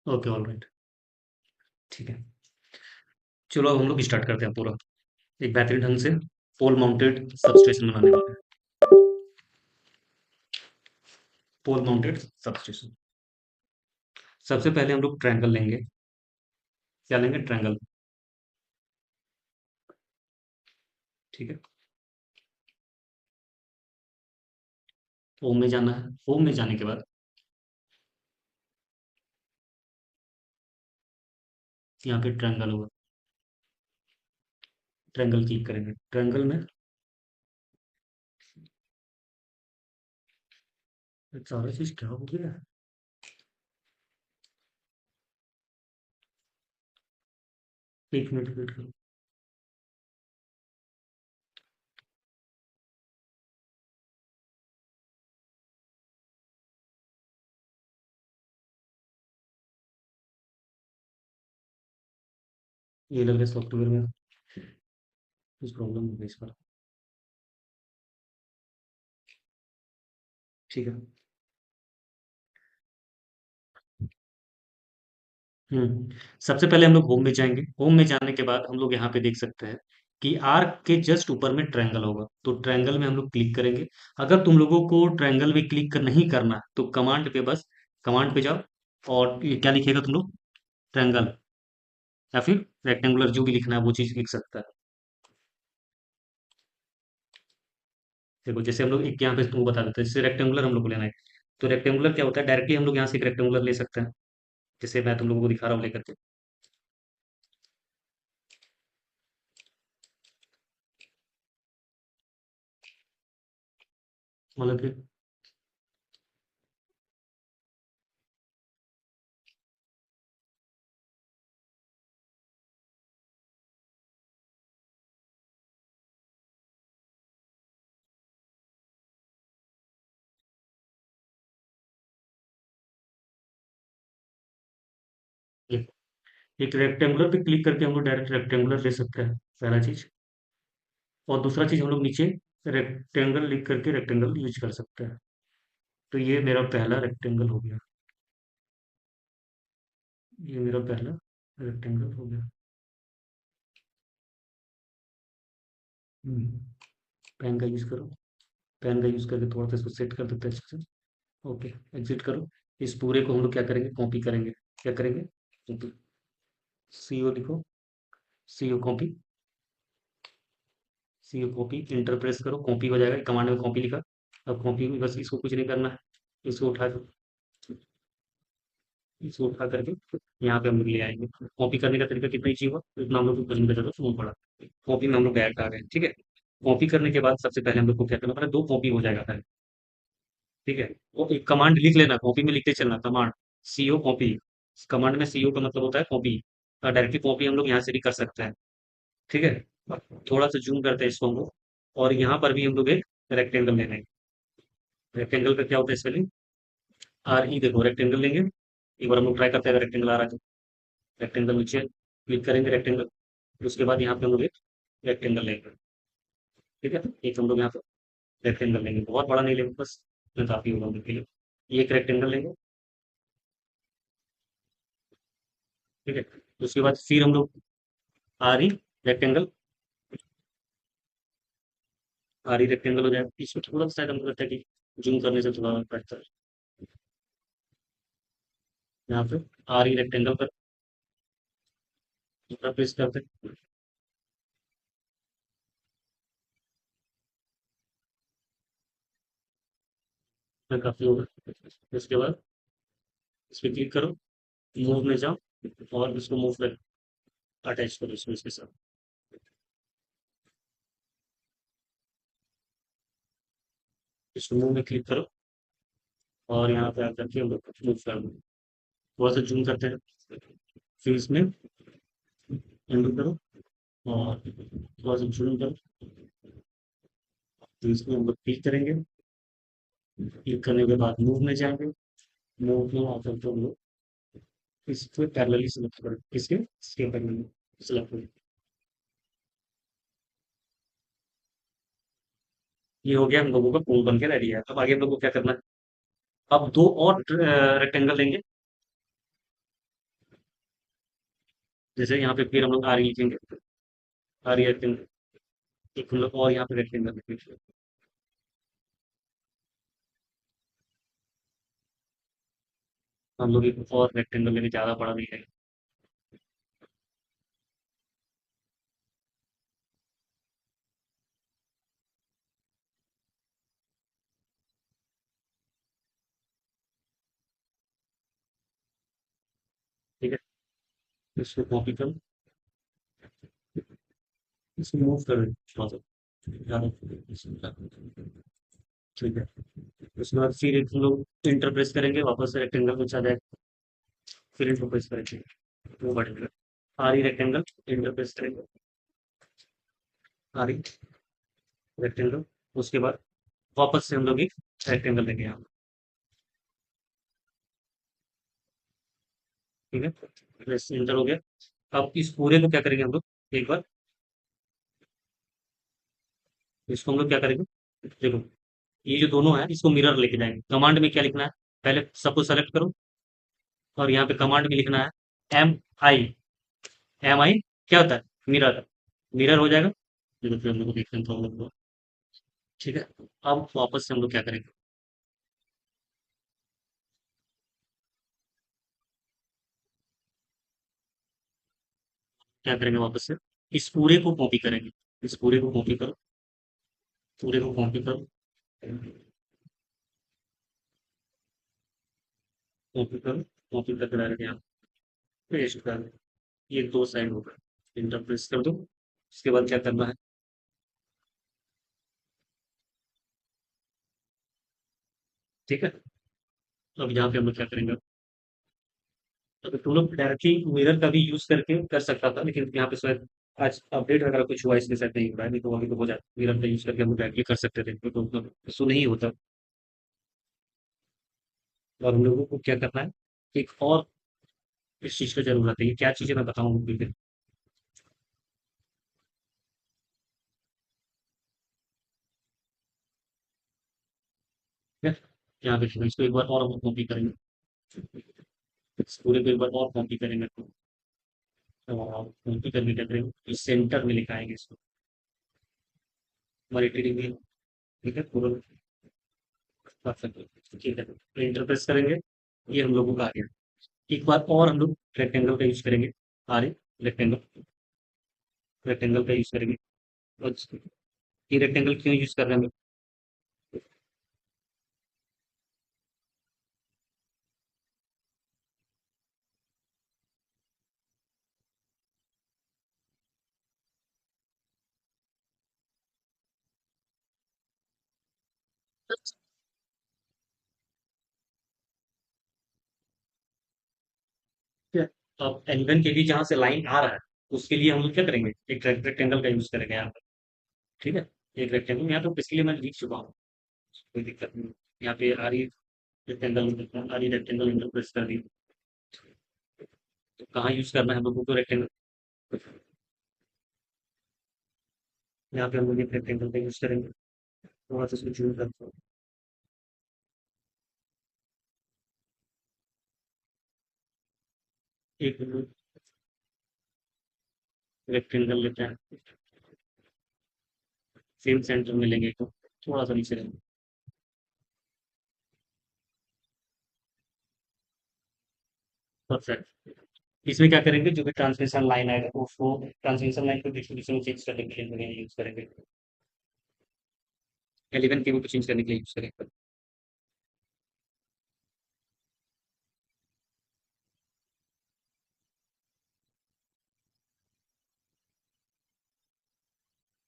Okay, all right. ठीक है। चलो अब हम लोग स्टार्ट करते हैं पूरा एक बेहतरीन ढंग से पोल माउंटेड सबस्टेशन बनाने वाले हैं। पोल माउंटेड सबस्टेशन। सबसे पहले हम लोग ट्रायंगल लेंगे। क्या लेंगे? ट्रायंगल। ठीक है। होम में जाना है। होम में जाने के बाद यहाँ पे ट्रायंगल होगा। ट्रायंगल क्लिक करेंगे। ट्रायंगल में सारा चीज क्या हो गया? 1 मिनट वेट करो। ये लग रहा है सॉफ्टवेयर में कुछ प्रॉब्लम हो गई इस पर। ठीक है। सबसे पहले हम लोग होम में जाएंगे। होम में जाने के बाद हम लोग यहाँ पे देख सकते हैं कि आर्क के जस्ट ऊपर में ट्रायंगल होगा, तो ट्रायंगल में हम लोग क्लिक करेंगे। अगर तुम लोगों को ट्रायंगल में क्लिक नहीं करना तो कमांड पे बस कमांड पे जाओ और ये क्या लिखेगा तुम लोग? ट्रायंगल या फिर रेक्टेंगुलर, जो भी लिखना है वो चीज लिख सकता है। देखो जैसे हम लोग एक यहाँ पे तुमको बता देते हैं, जैसे रेक्टेंगुलर हम लोग को लेना है, तो रेक्टेंगुलर क्या होता है? डायरेक्टली हम लोग यहाँ से एक रेक्टेंगुलर ले सकते हैं, जैसे मैं तुम लोगों को दिखा रहा हूँ लेकर के। मतलब कि एक रेक्टेंगुलर पे क्लिक करके हम लोग डायरेक्ट रेक्टेंगुलर ले सकते हैं, पहला चीज। और दूसरा चीज हम लोग नीचे रेक्टेंगल लिख करके रेक्टेंगल यूज कर सकते हैं। तो ये मेरा पहला रेक्टेंगल हो गया। ये मेरा पहला रेक्टेंगल हो गया। पेन का यूज करो। पेन का यूज करके थोड़ा सा इसको सेट कर देते हैं अच्छे से। ओके। एग्जिट करो। इस पूरे को हम लोग क्या करेंगे? कॉपी करेंगे। क्या करेंगे? कॉपी। सीओ लिखो। CO copy. CO copy enter press करो, कॉपी हो जाएगा। कमांड में कॉपी लिखा। अब कॉपी में बस इसको कुछ नहीं करना है। इसको उठा इसको उठा करके यहाँ पे हम लोग ले आएंगे। कॉपी करने का तरीका कितना ईजी हुआ, इतना हम लोग को करने का जरूरत नहीं पड़ा। कॉपी में हम लोग ऐड आ गए। ठीक है। कॉपी करने के बाद सबसे पहले हम लोग को क्या करना पड़ा? दो कॉपी हो जाएगा पहले। ठीक है। वो एक कमांड लिख लेना, कॉपी में लिखते चलना कमांड। CO copy. कमांड में सीओ का मतलब होता है कॉपी। डायरेक्टली कॉपी हम लोग यहाँ से भी कर सकते हैं। ठीक है। थोड़ा सा जूम करते हैं इसको हम लोग। और यहाँ पर भी हम लोग एक रेक्टेंगल ले लेंगे। रेक्टेंगल का क्या होता है स्पेलिंग? R E. देखो रेक्टेंगल लेंगे। एक बार हम लोग ट्राई करते हैं, रेक्टेंगल आ रहा है। रेक्टेंगल नीचे क्लिक करेंगे रेक्टेंगल। उसके बाद यहाँ पे हम लोग एक रेक्टेंगल लेंगे। ठीक है। एक हम लोग यहाँ पे रेक्टेंगल लेंगे, बहुत बड़ा नहीं लेंगे, बस इतना काफी होगा हम लोग के लिए। ये एक रेक्टेंगल लेंगे। ठीक है। उसके बाद फिर हम लोग R E rectangle. R E rectangle हो जाएगा। इसमें थोड़ा सा शायद हमको लगता है कि जूम करने से थोड़ा बैठता है। यहाँ पे आर ई रेक्टेंगल पर दूसरा प्रेस करते हैं। फिर काफी होगा। उसके बाद इस पर क्लिक करो, मूव में जाओ और इसको मूव कर अटैच करो इसको इसके साथ। इसको मूव में क्लिक करो और यहाँ पे आकर के हम लोग मूव कर दो। थोड़ा सा जूम करते हैं। फिर इसमें एंडू करो और थोड़ा सा जूम करो। तो इसमें हम लोग क्लिक करेंगे। क्लिक करने के बाद मूव में जाएंगे। मूव में आकर के हम लोग इसको पैरेलली सिलेक्ट करें। इसके पैरेलली सिलेक्ट करें। ये हो गया, हम लोगों का पोल बन के रेडी है। अब आगे हम लोग को क्या करना है? अब दो और रेक्टेंगल लेंगे। जैसे यहाँ पे फिर हम लोग आर लिखेंगे, आर रेक्टेंगल, एक हम लोग और यहाँ पे रेक्टेंगल लिखेंगे। हम लोग एक और रेक्टेंगल लेंगे, ज़्यादा बड़ा नहीं है। ठीक है, इसको कॉपी करो, इसको मूव कर दें थोड़ा सा, ज़्यादा, ठीक है। उसके बाद फिर एक हम लोग इंटर प्रेस करेंगे, वापस से रेक्टेंगल को चाहे, फिर इंटर प्रेस करेंगे, वो बढ़ेगा। R E rectangle, enter press करेंगे, आर ई रेक्टेंगल, उसके बाद वापस से हम लोग एक रेक्टेंगल लेंगे यहाँ, ठीक है। प्रेस इंटर हो गया। अब इस पूरे को क्या करेंगे हम लोग, एक बार इसको हम लोग क्या करेंगे, देखो ये जो दोनों है इसको मिरर लेके जाएंगे। कमांड में क्या लिखना है, पहले सबको सेलेक्ट करो, और यहाँ पे कमांड में लिखना है MI। MI क्या होता है, मिरर, मिरर हो जाएगा। देखो फिर हम लोग को देखने में प्रॉब्लम हुआ, ठीक है। अब वापस से हम लोग क्या करेंगे, क्या करेंगे वापस से, इस पूरे को कॉपी करेंगे, इस पूरे को कॉपी करो, पूरे को कॉपी करो, कॉपी करो, कॉपी करके डायरेक्ट यहाँ पेस्ट कर दो। ये दो साइड होगा, इंटर प्रेस कर दो। उसके बाद क्या करना है, ठीक है। अब यहाँ पे हम लोग क्या करेंगे, तो तुम लोग डायरेक्टली मिरर का भी यूज करके कर सकता था, लेकिन यहाँ पे शायद आज अपडेट वगैरह कुछ हुआ इसके साथ नहीं हो रहा है, नहीं तो अभी तो हो जाता, मिरर का यूज करके हम लोग डायरेक्टली कर सकते थे, तो मतलब इशू नहीं होता। और हम लोगों को क्या करना है, एक और इस चीज का जरूरत है, ये क्या चीजें मैं बताऊँ बिल्कुल। ठीक है? यहाँ पे इसको एक बार और हम कॉपी करेंगे, इस पूरे को एक बार और कॉपी करेंगे, तो कॉपी करके क्या करेंगे, इस सेंटर में लिखाएंगे इसको, हमारी टीडी में, ठीक है पूरा परफेक्ट, ठीक है। तो इंटरप्रेस करेंगे, ये हम लोगों का आ गया। एक बार और हम लोग रेक्टेंगल का यूज करेंगे, आरे रेक्टेंगल, रेक्टेंगल का यूज करेंगे। और ये रेक्टेंगल क्यों यूज कर रहे हैं हम लोग? ठीक है, तो अब एलिवन के लिए जहाँ से लाइन आ रहा है, उसके लिए हम लोग क्या करेंगे, एक रेक्टेंगल का यूज करेंगे यहाँ पर, ठीक है। एक रेक्टेंगल यहाँ पे इसके लिए मैं लिख चुका हूँ, कोई दिक्कत नहीं। यहाँ पे आरी रेक्टेंगल, आरी रेक्टेंगल इंटरप्रेस कर दी। तो कहाँ यूज करना है हम लोगों को रेक्टेंगल, यहाँ पे हम लोग एक रेक्टेंगल का यूज करेंगे, थोड़ा सा इसको जूम करते हैं। एक रेक्टेंगल लेते हैं, सेम सेंटर में लेंगे, तो थोड़ा सा नीचे लेंगे, परफेक्ट। इसमें क्या करेंगे, जो भी ट्रांसमिशन लाइन आएगा तो उसको ट्रांसमिशन लाइन को डिस्ट्रीब्यूशन चेंज करने के लिए यूज करेंगे, एलिवन केबल को चेंज करने के लिए यूज करेंगे।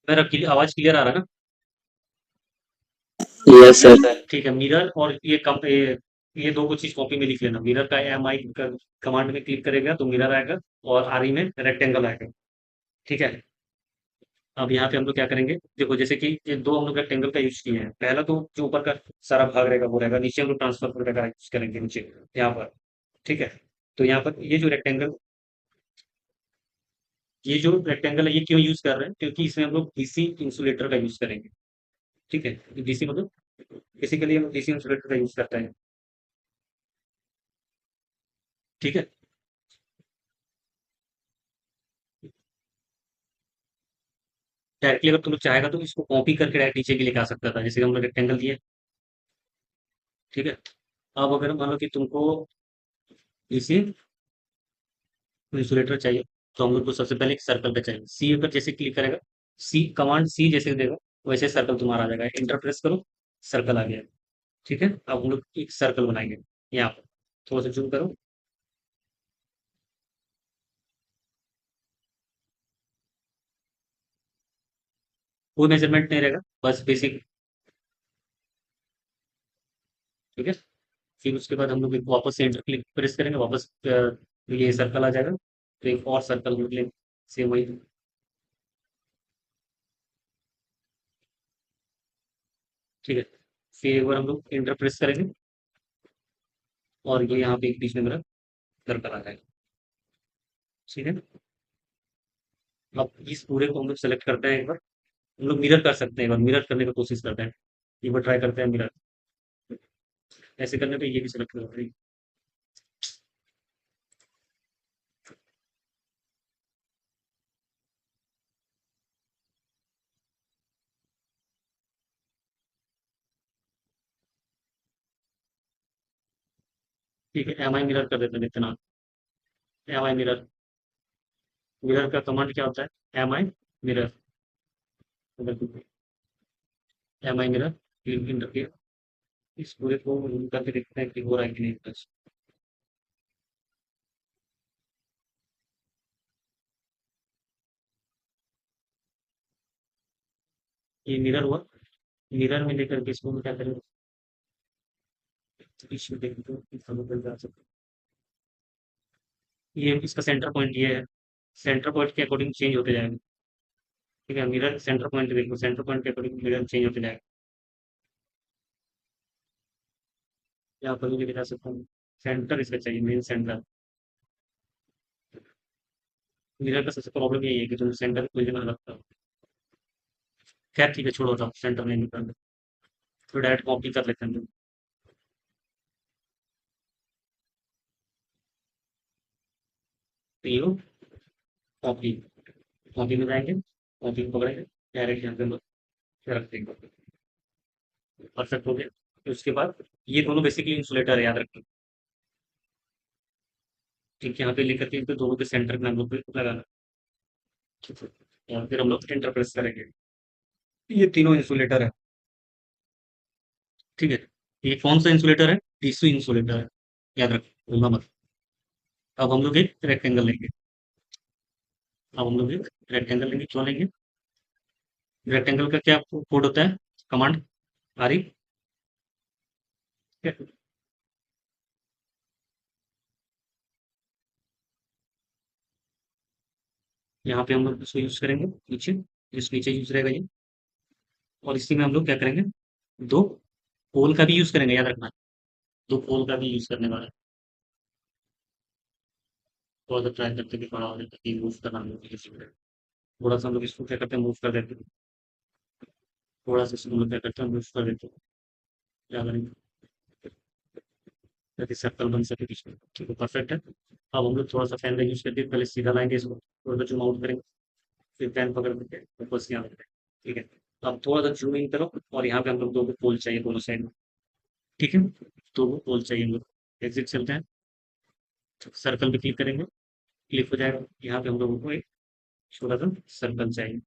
मेरा आवाज क्लियर आ रहा है ना? Yes sir. ठीक है, मिरर और ये दो को चीज कॉपी में लिख लेना, मिरर का MI कमांड में क्लिक करेगा तो मिरर आएगा, और RE में रेक्टेंगल आएगा, ठीक है। अब यहाँ पे हम लोग क्या करेंगे, देखो जैसे कि ये दो हम लोग रेक्टेंगल का यूज किए हैं, पहला तो जो ऊपर का सारा भाग रहेगा वो रहेगा, नीचे हम लोग ट्रांसफर का यूज करेंगे नीचे यहाँ पर, ठीक है। तो यहाँ पर ये जो रेक्टेंगल है ये क्यों यूज कर रहे हैं, क्योंकि इसमें हम लोग डीसी इंसुलेटर का यूज करेंगे, ठीक है। डीसी मतलब बेसिकली हम डीसी इंसुलेटर का यूज करते हैं, ठीक है। डायरेक्टली अगर तुम लोग चाहेगा तो इसको कॉपी करके डायरेक्ट नीचे भी लेके आ सकता था, जैसे कि हम लोग रेक्टेंगल दिए। ठीक है। अब अगर मान लो कि तुमको इसे इंसुलेटर चाहिए, तो हम लोग को सबसे पहले एक सर्कल पे चाहिए। सी पर जैसे क्लिक करेगा, सी कमांड सी जैसे देगा वैसे सर्कल तुम्हारा आ जाएगा। इंटर प्रेस करो, सर्कल आ गया। ठीक है। अब हम लोग एक सर्कल बनाएंगे यहाँ पर। थोड़ा सा जूम करो। कोई मेजरमेंट नहीं रहेगा, बस बेसिक। ठीक है। फिर उसके बाद हम लोग एक वापस से एंटर क्लिक प्रेस करेंगे, वापस ये सर्कल आ जाएगा। तो एक और सर्कल हम लोग लेंगे, सेम वही। ठीक है। फिर एक बार हम लोग एंटर प्रेस करेंगे और ये यहाँ पे एक बीच में मेरा सर्कल आ जाएगा। ठीक है। अब इस पूरे को हम लोग सेलेक्ट करते हैं एक बार। हम लोग मिरर कर सकते हैं, एक बार मिरर करने की कोशिश करते हैं। एक बार ट्राई करते हैं मिरर। ऐसे करने पे ये भी सेलेक्ट कर रही। ठीक है, एम आई मिरर कर देते हैं इतना। M I mirror. मिरर का कमांड क्या होता है? M I mirror. M I mirror फिर इंटर किया। इस पूरे को zoom करके देखते हैं कि हो रहा है कि नहीं बस। ये मिरर हुआ। मिरर में लेकर के इसको हम क्या करेंगे? इश्यू देखते हैं कि कहाँ पर जा सकते हैं। ये इसका सेंटर पॉइंट ये है। सेंटर पॉइंट के अकॉर्डिंग चेंज होते जाएगा। ठीक है, मिरर सेंटर पॉइंट देखो, सेंटर पॉइंट के अकॉर्डिंग मिरर चेंज होते जाएगा। यहाँ पर भी लेके जा सकता हूँ। सेंटर इसका चाहिए, मेन सेंटर। मिरर का सबसे प्रॉब्लम यही है कि तुम सेंटर कोई जगह लगता हो। खैर ठीक है, छोड़ो, जाओ सेंटर नहीं निकाल। तो डायरेक्ट कॉपी कर लेते हैं। तो ये कॉपी। कॉपी में जाएंगे, कॉपी को पकड़ेंगे, डायरेक्ट यहाँ पे हम रख देंगे। परफेक्ट हो गया। फिर उसके बाद ये दोनों बेसिकली इंसुलेटर है, याद रखना। ठीक है, यहाँ पे लेकर के इनको दोनों के सेंटर में हम लोग को लगाना। ठीक है। और फिर हम लोग एंटर प्रेस करेंगे। ये तीनों इंसुलेटर है। ठीक है। ये कौन सा इंसुलेटर है? टीसू इंसुलेटर है। याद रखो, भूलना मत। अब हम लोग एक रेक्टेंगल लेंगे। अब हम लोग एक रेक्टेंगल लेंगे, क्यों लेंगे? रेक्टेंगल का क्या कोड होता है? कमांड आ रही है। यहाँ पे हम लोग इसको यूज करेंगे नीचे। इस नीचे यूज रहेगा ये। और इसी में हम लोग क्या करेंगे? दो पोल का भी यूज करेंगे, याद रखना। दो पोल का भी यूज करने वाला है। थोड़ा सा ट्राई करते कि बड़ा हो जाए, ताकि मूव करना हम लोग इजी हो जाए। थोड़ा सा हम लोग इसको क्या करते हैं, मूव कर देते हैं। थोड़ा सा इसको हम लोग क्या करते हैं, मूव कर देते हैं। क्या करेंगे ताकि सर्कल बन सके बीच में। ठीक है, परफेक्ट है। अब हम लोग थोड़ा सा फैन का यूज करके पहले सीधा लाएंगे इसको, थोड़ा सा जूम आउट करेंगे। फिर फैन पकड़ करके वापस यहाँ रखते हैं। ठीक है। अब थोड़ा सा जूम इन करो और यहाँ पे हम लोग दो पोल चाहिए दोनों साइड में। ठीक है। दो पोल चाहिए हम लोग। एग्जिट चलते हैं। सर्कल पे क्लिक करेंगे, क्लिक हो जाएगा। यहाँ पे हम लोगों को एक छोटा सा सर्कल चाहिए।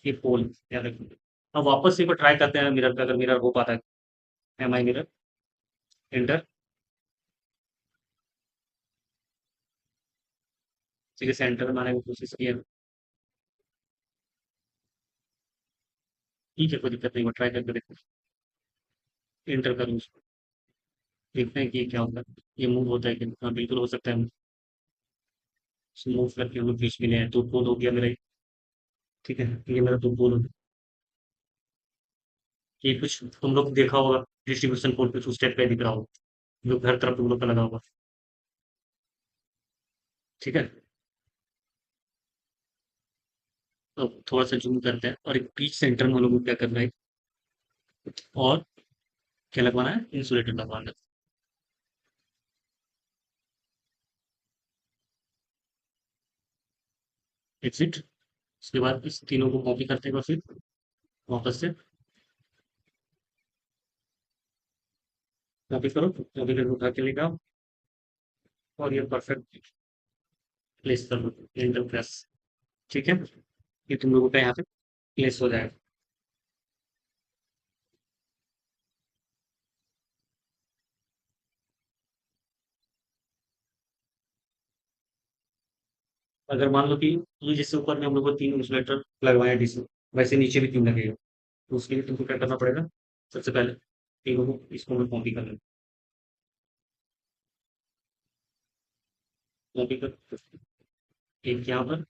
ये पोल याद रखेंगे। अब वापस से एक बार ट्राई करते हैं मिरर का, अगर मिरर हो पाता है। M I mirror. एंटर। ठीक है, सेंटर में आने की कोशिश किया। ठीक है, कोई दिक्कत नहीं, वो ट्राई करके देखो। एंटर करूँ उसको, देखते हैं कि ये क्या होता है। ये मूव होता है कि नहीं? हाँ, बिल्कुल हो सकता है। मूव करके हम लोग बीच में ले आए, तो पोल हो गया मेरा ये। ठीक है, ये मेरा दो पोल हो गया। ये कुछ तुम लोग देखा होगा, डिस्ट्रीब्यूशन पोल कुछ उस टाइप का दिख रहा होगा, जो हर तरफ तुम लोग का लगा होगा। ठीक है। अब थोड़ा सा जूम करते हैं और एक बीच सेंटर में हम लोग को क्या करना है, और क्या लगवाना है? इंसुलेटर लगवाना है। एग्जिट। उसके बाद इस तीनों को कॉपी करते हैं फिर वापस से कॉपी करो, कॉपी करके उठा के लेके आओ और ये परफेक्ट प्लेस कर दो, एंटर प्रेस। ठीक है, ये तुम लोगों का यहाँ पे प्लेस हो जाएगा। अगर मान लो कि ये जैसे ऊपर में हम लोग को 3 इंसुलेटर लगवाए हैं डिश में, वैसे नीचे भी 3 लगेगा। तो उसके लिए तुमको क्या करना पड़ेगा, सबसे पहले तीनों को इसको में कॉपी कर लेना। कॉपी कर, एक यहाँ पर,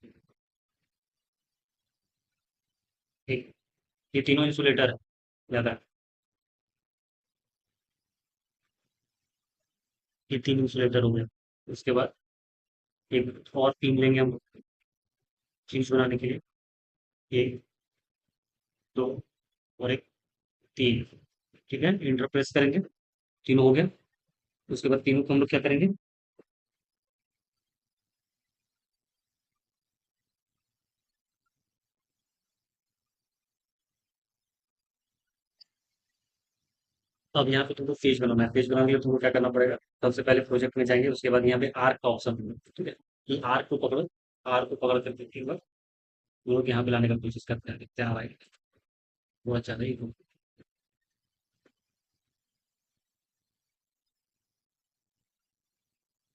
एक ये तीनों इंसुलेटर है ज़्यादा, ये 3 इंसुलेटर हो गए। उसके बाद एक और 3 लेंगे हम चीज़ बनाने के लिए, 1, 2 और एक 3। ठीक है, इंटर प्रेस करेंगे, तीनों हो गया। उसके बाद तीनों को हम लोग क्या करेंगे, अब यहाँ पे तुमको पेज बनाना है। पेज बनाने के लिए तुमको क्या करना पड़ेगा, सबसे पहले प्रोजेक्ट में जाएंगे, उसके बाद यहाँ पे आर्क का ऑप्शन होगा। ठीक है, ये आर्क को पकड़ो, आर्क को पकड़ करके एक बार वो लोग यहाँ पे लाने का कोशिश करते हैं, देखते हैं भाई बहुत ज़्यादा ही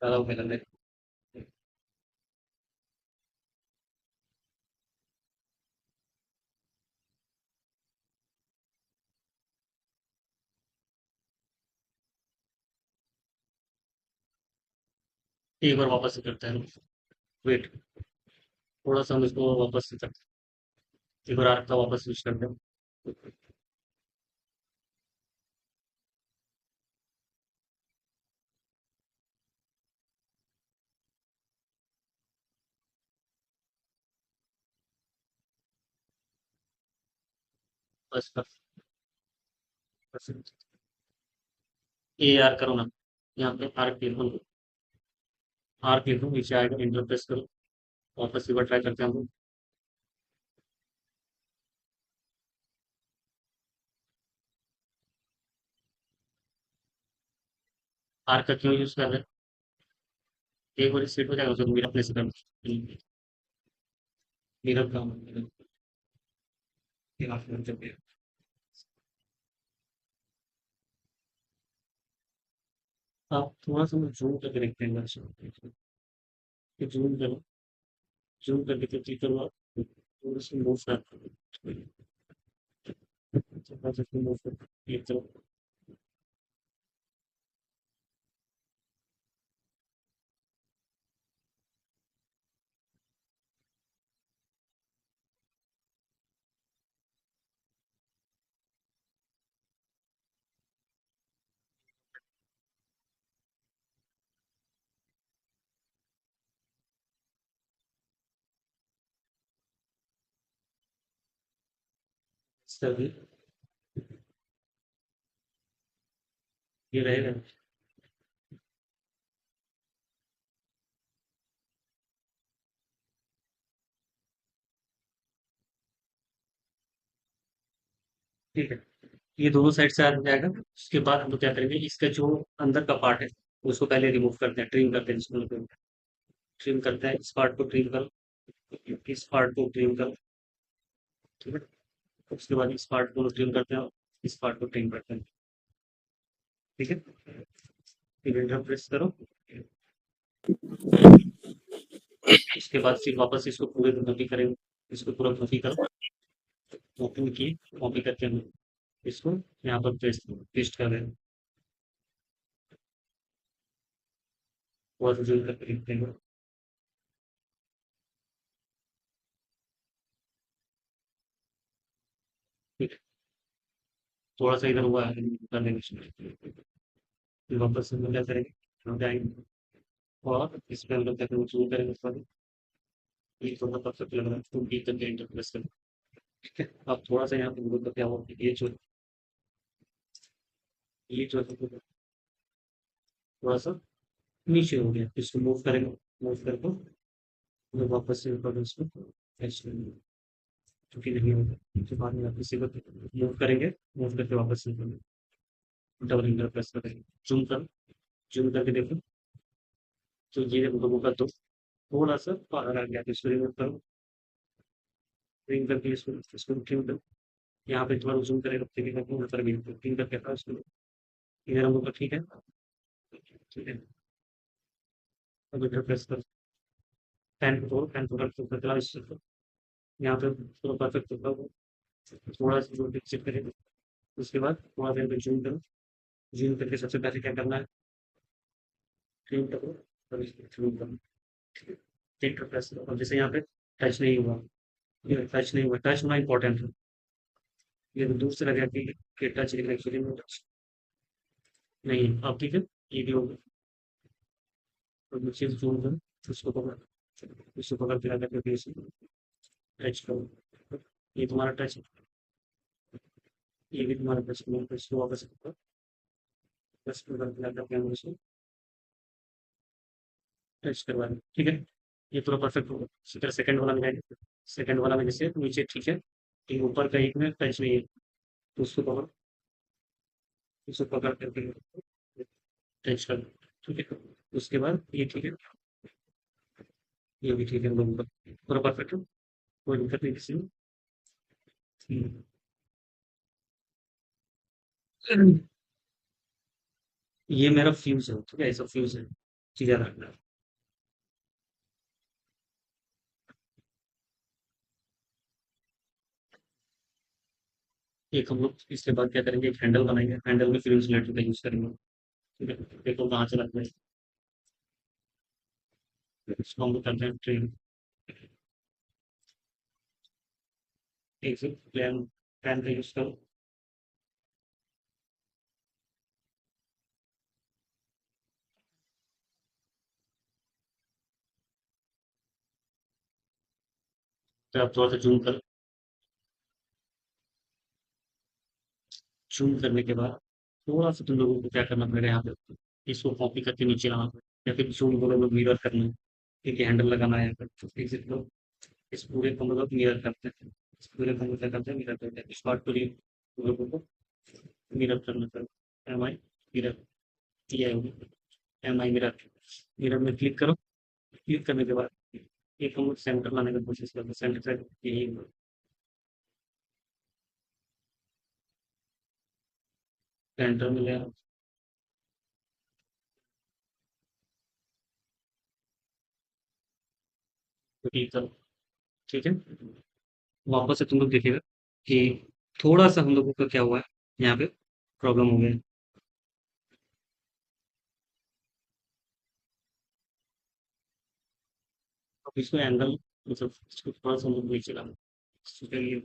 ज़्यादा हो गया। एक बार वापस से करते हैं, वेट, थोड़ा सा हम इसको वापस से करते हैं, एक बार आर्क का वापस स्विच करते हैं। बस बस बस, ए आर करो ना, यहाँ पे आर्क क्लिक करो, आर्क क्लिक करो, नीचे आएगा, इंटर प्रेस करो, वापस एक बार ट्राई करते हैं हम लोग। आर्क का क्यों यूज़ कर रहे हैं, एक बार सेट हो जाएगा तो मेरा प्लेस कर, मेरा काम है, मेरा फोन जब भी आप थोड़ा सा जूम करके देखते हैं बस, जूम करो, जूम करके तो ठीक करो, थोड़ा सा मूव कर, थोड़ा सा मूव कर, क्लिक करो। सभी ये रहेगा। ठीक है, ये दोनों साइड से आ जाएगा। उसके बाद हम लोग क्या करेंगे, इसका जो अंदर का पार्ट है उसको पहले रिमूव करते हैं, ट्रिम करते हैं, जिसको ट्रिम करते हैं, इस पार्ट को ट्रिम करो, इस पार्ट को ट्रिम करो। ठीक है, उसके बाद इस पार्ट को ट्रिम करते हैं, इस पार्ट को ट्रिम करते हैं। ठीक है, फिर एंटर प्रेस करो, इसके बाद फिर वापस इसको पूरे कॉपी करेंगे, इसको पूरा कॉपी करो, कॉपी की, कॉपी करके हम इसको यहाँ पर पेस्ट पेस्ट कर देंगे, और जो करके लिखते हैं। ठीक है, थोड़ा सा इधर हुआ है, कर देंगे इसमें। फिर वापस से हम लोग क्या करेंगे, हम जाएंगे और इस पे हम लोग क्या करेंगे, शुरू करेंगे उसके बाद ये थोड़ा परफेक्ट लग रहा है, तो बी करके एंटर प्रेस करें। ठीक है, अब थोड़ा सा यहाँ पे हम लोग का क्या हुआ कि ये जो है थोड़ा सा नीचे हो गया, इसको मूव करेंगे, मूव करके फिर वापस से ऊपर इसको एक्चुअली क्योंकि नहीं होगा, उसके बाद में आप इसी को मूव करेंगे, मूव करके वापस डबल इंटर प्रेस करेंगे, जूम करके देखो। तो ये लोगों का तो थोड़ा सा बाहर आ गया, तो इसको रिमूव करो, रिंग करके इसको क्यों करो, यहाँ पे थोड़ा जूम करेगा, देखिए यहाँ पर भी क्लीन करके था उसको, इधर हम लोग का ठीक है, ठीक है। अब इधर प्रेस कर, पेन को कर चला इसको, यहाँ पे पूरा परफेक्ट होगा वो, थोड़ा सा जो चेक करेंगे। उसके बाद थोड़ा देर पे जूम करो, जूम करके सबसे पहले क्या करना है, क्लीन करो और इसको जूम करो, एंटर प्रेस करो। अब जैसे यहाँ पे टच नहीं हुआ, ये टच नहीं हुआ, टच होना इंपॉर्टेंट है। ये तो दूर से लगा कि टच, लेकिन एक्चुअली में टच नहीं है। अब ठीक है, ये भी हो गया। और नीचे जूम करो, उसको पकड़, उसको पकड़ के लगा करके टच करो, ये तुम्हारा टच है, ये भी तुम्हारा टच है, इसको वापस करो, बस पकड़ के लगा करके हम इसको टच करवा दें, ठीक है। ये पूरा परफेक्ट होगा। फिर सेकंड वाला में जाएंगे, सेकंड वाला में जैसे नीचे ठीक है, ये ऊपर का एक में टच नहीं है, तो उसको पकड़, उसको पकड़ करके टच कर, ठीक है। उसके बाद ये ठीक है, ये भी ठीक है, हम लोगों का पूरा परफेक्ट है, कोई दिक्कत नहीं किसी में। ये मेरा फ्यूज है, ठीक है, ऐसा फ्यूज है, चीज़ याद रखना। एक हम लोग इसके बाद क्या करेंगे, एक हैंडल बनाएंगे, हैंडल में फ्यूज लेटर का यूज करेंगे, ठीक है। देखो कहाँ से लगना है, इसको हम लोग करते हैं ट्रेन, एक से प्लान, प्लान का यूज करो। तो आप थोड़ा सा जूम करने के बाद थोड़ा सा तुम लोगों को क्या करना पड़ेगा, यहाँ पे इसको कॉपी करके नीचे लाना पड़ेगा, या फिर जूम बोलो लोग मिरर करना है, ठीक है, हैंडल लगाना है यहाँ पर, ठीक है। तो इस पूरे को हम लोग मिरर करते हैं, इस पूरे को हम लोग क्या करते हैं, मिरर करते हैं, इस पार्ट को लोगों को मिरर करना पड़ेगा, M I mirror, T I M I mirror, mirror में क्लिक करो, क्लिक करने के बाद एक हम लोग सेंटर लाने का कोशिश करते हैं, सेंटर से यही सेंटर में ले आओ, तो क्लिक करो, ठीक है। वापस से तुम लोग देखिएगा कि थोड़ा सा हम लोगों का क्या हुआ है, यहाँ पे प्रॉब्लम हो गया है। अब इसको एंगल, मतलब इसको थोड़ा सा हम लोग नीचे लाना, इसके लिए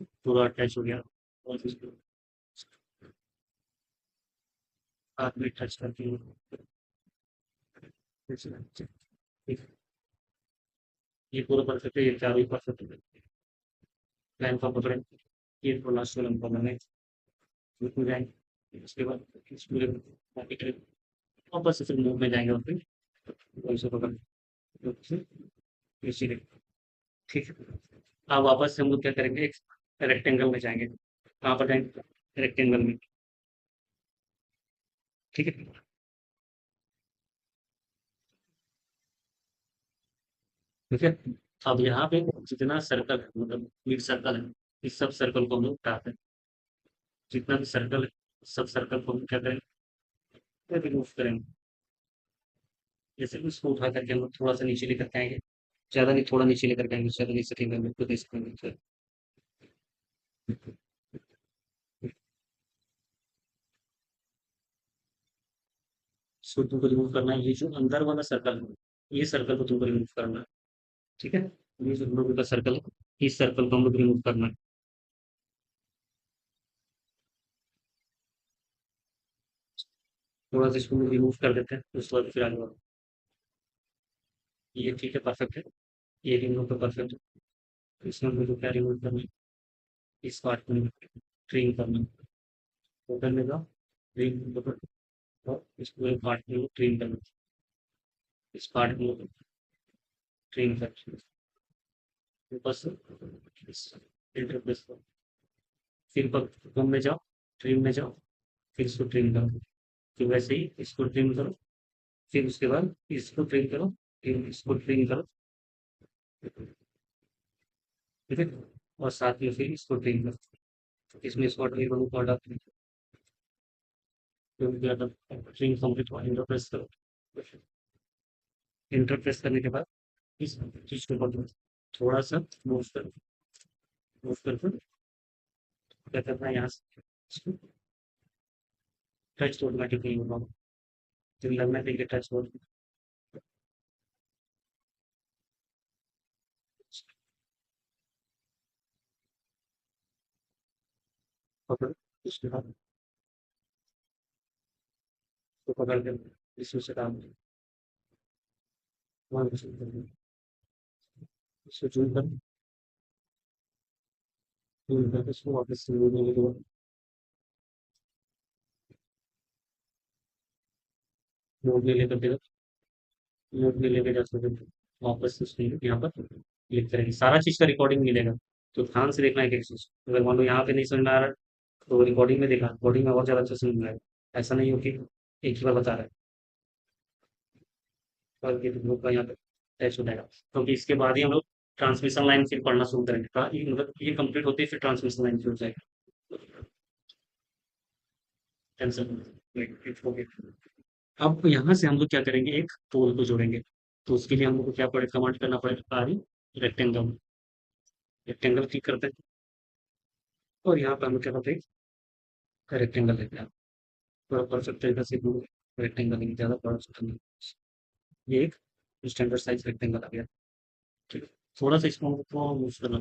पूरा अटैच हो गया, और इसको हाथ में टच करके नीचे लाना, ठीक है। ये पूरा परफेक्ट है, ये चारों ही परफेक्ट है, प्लान का पकड़े, ये थोड़ा सा लंबा बनाए, बिल्कुल जाएंगे, उसके बाद इस पूरे कॉपी करें, वापस से फिर मूव में जाएंगे, और फिर वही से पकड़, इसी, ठीक है। अब वापस से हम लोग क्या करेंगे, एक रेक्टेंगल में जाएंगे, कहाँ पर जाएंगे, रेक्टेंगल में, ठीक है। ठीक है, अब यहाँ पे जितना सर्कल है, मतलब मिड सर्कल है, इस सब सर्कल को हम लोग हटाते हैं, जितना भी सर्कल है, सब सर्कल को हम क्या करेंगे, रिमूव करेंगे। जैसे कि इसको उठा करके हम लोग थोड़ा सा नीचे लेकर के आएंगे, ज़्यादा नहीं, थोड़ा नीचे लेकर के आएंगे, ज़्यादा नीचे सकेंगे, बिल्कुल दे सकेंगे। इसको तुमको रिमूव करना है, ये जो अंदर वाला सर्कल है, ये सर्कल को तुमको रिमूव करना है, ठीक है। ये जो हम लोगों का सर्कल है, इस सर्कल को हम लोग रिमूव करना है, थोड़ा सा इसको रिमूव कर देते हैं, उसके बाद फिर आगे बढ़ो। ये ठीक है, परफेक्ट है, ये रिमूव तो परफेक्ट है। इसमें मुझे क्या रिमूव करना है, इस पार्ट को ट्रिम करना है, टोटल में जाओ, ट्रिम, और इस पूरे पार्ट को ट्रिम करना है, इस पार्ट को ट्रिम कर, बस एंटर प्रेस करो, फिर होम में जाओ, ट्रिम में जाओ, फिर इसको ट्रिम करो, फिर वैसे ही इसको ट्रिम करो, फिर उसके बाद इसको ट्रिम करो, फिर इसको ट्रिम करो, ठीक है, और साथ में फिर इसको ट्रिम करो। इसमें इसको ट्रिम करो, ऑर्डर ट्रिम कंप्लीट हुआ, इंटर प्रेस करो। इंटर प्रेस करने के बाद इस चीज को बदलो, थोड़ा सा मूव करो, मूव करके क्या करना है, यहाँ से टच ऑटोमेटिकली होगा, तो लगना चाहिए टच बोर्ड पकड़, उसके बाद तो पकड़ के इसमें से डाल दो, वहाँ से कर दो, इसको जूम करके इसको वापस से ले लेंगे, मोड में लेकर के मोड में लेके जा सकते हो, वापस से उसको यहाँ पर क्लिक करेंगे, सारा चीज़ का रिकॉर्डिंग मिलेगा, तो ध्यान से देखना है एक चीज़, अगर मान लो यहाँ पे नहीं समझ में आ रहा है, तो रिकॉर्डिंग में देखा, रिकॉर्डिंग में और ज़्यादा अच्छा समझ में आएगा, ऐसा नहीं हो कि एक ही बार बता रहा है, बल्कि ग्रुप का यहाँ पे टच हो जाएगा, क्योंकि इसके बाद ही हम लोग ट्रांसमिशन लाइन फिर पढ़ना शुरू करेंगे, मतलब ये कंप्लीट होते ही फिर ट्रांसमिशन लाइन शुरू हो जाएगा, टेंशन हो गया। अब यहाँ से हम लोग क्या करेंगे, एक पोल को जोड़ेंगे, तो उसके लिए हम लोग को क्या पड़े कमांड करना पड़ेगा, आरी रेक्टेंगल, रेक्टेंगल क्लिक करते हैं, और यहाँ पे हम लोग क्या करते हैं, रेक्टेंगल लेते हैं, थोड़ा परफेक्ट तरीके से रेक्टेंगल लेंगे, ज़्यादा बड़ा छोटा नहीं, ये एक स्टैंडर्ड साइज रेक्टेंगल आ गया, ठीक है, थोड़ा सा इसको हमको मूव करना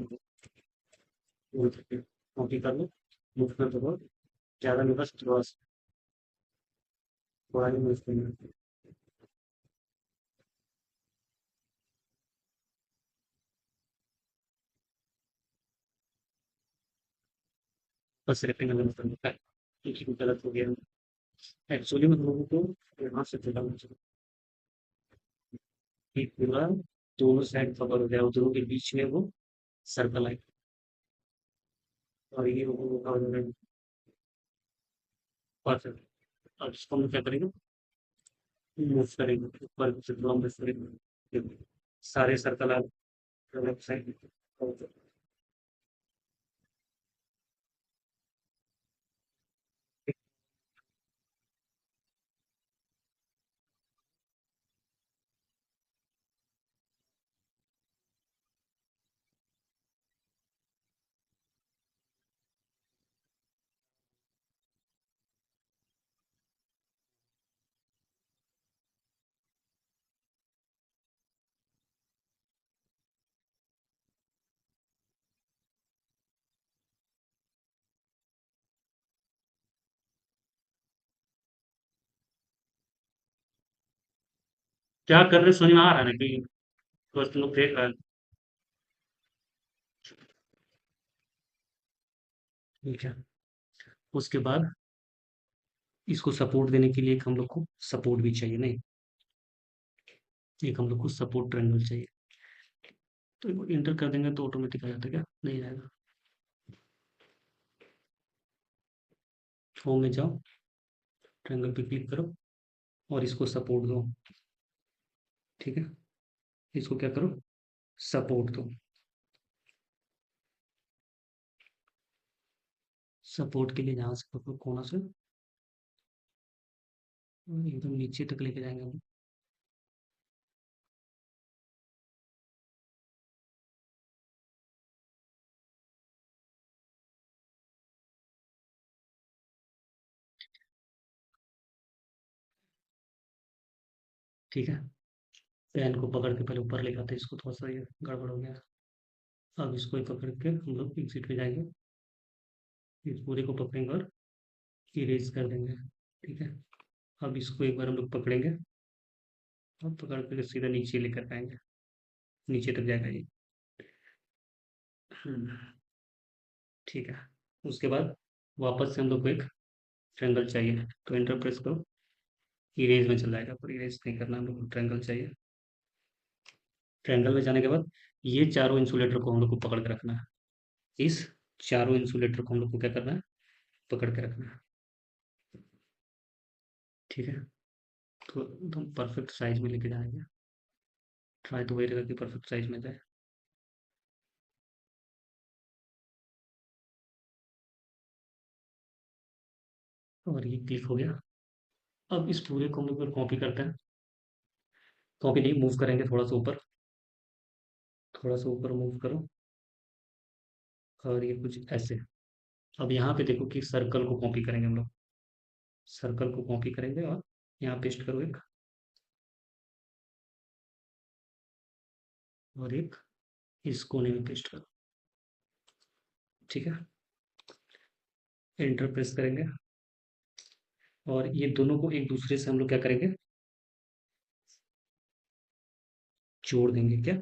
कॉपी कर लो, मूव कर दो, ज़्यादा नहीं, बस थोड़ा ही मूव करना, बस रेक्टेंगल मूव करना है, एक ही गलत हो गया, एक्चुअली में हम लोगों को यहाँ से चलाना चाहिए, कि पूरा दोनों साइड कवर हो जाए और दोनों के बीच में वो सर्कल आए, और ये वो कवर हो जाए परफेक्ट। अब इसको हम क्या करेंगे, मूव करेंगे ऊपर से, ड्रॉ में करेंगे, सारे सर्कल आ लेफ्ट साइड, क्या कर रहे समझ में आ रहा है ना, कि बस तुम लोग देख रहा है, ठीक है, उसके बाद इसको सपोर्ट देने के लिए एक हम लोग को सपोर्ट भी चाहिए, नहीं, एक हम लोग को सपोर्ट ट्रायंगल चाहिए, तो इंटर कर देंगे तो ऑटोमेटिक आ जाता है, क्या नहीं आएगा, होम में जाओ, ट्रायंगल पे क्लिक करो, और इसको सपोर्ट दो, ठीक है, इसको क्या करो, सपोर्ट दो, सपोर्ट के लिए यहाँ से पकड़ो कोना से, और एकदम नीचे तक लेके जाएंगे हम, ठीक है, पेन को पकड़ के पहले ऊपर लेकर आते, इसको थोड़ा सा ये गड़बड़ हो गया, अब इसको ही पकड़ के हम लोग एग्जिट पे जाएंगे, इस पूरे को पकड़ेंगे और इरेज कर देंगे, ठीक है, अब इसको एक बार हम लोग पकड़ेंगे, और पकड़ के सीधा नीचे लेकर आएंगे, नीचे तक जाएगा ये, हम्म, ठीक है, उसके बाद वापस से हम लोग को एक ट्रायंगल चाहिए, तो एंटर प्रेस करो, इरेज में चल जाएगा, पर इरेज नहीं करना, हम लोग को ट्रायंगल चाहिए, ट्रायंगल में जाने के बाद ये चारों इंसुलेटर को हम लोग को पकड़ के रखना है। इस चारों इंसुलेटर को हम लोग को क्या करना है? पकड़ के रखना है। ठीक है? तो एकदम परफेक्ट साइज में लेके जाएंगे। ट्राई तो वही रहेगा कि परफेक्ट साइज में जाए। और ये क्लिक हो गया। अब इस पूरे को हम लोग कॉपी करते हैं। कॉपी नहीं, मूव करेंगे थोड़ा सा ऊपर। थोड़ा सा ऊपर मूव करो। और ये कुछ ऐसे। अब यहाँ पे देखो कि सर्कल को कॉपी करेंगे हम लोग। सर्कल को कॉपी करेंगे और यहाँ पेस्ट करो एक। और एक इस कोने में पेस्ट करो। ठीक है? एंटर प्रेस करेंगे। और ये दोनों को एक दूसरे से हम लोग क्या करेंगे? जोड़ देंगे क्या?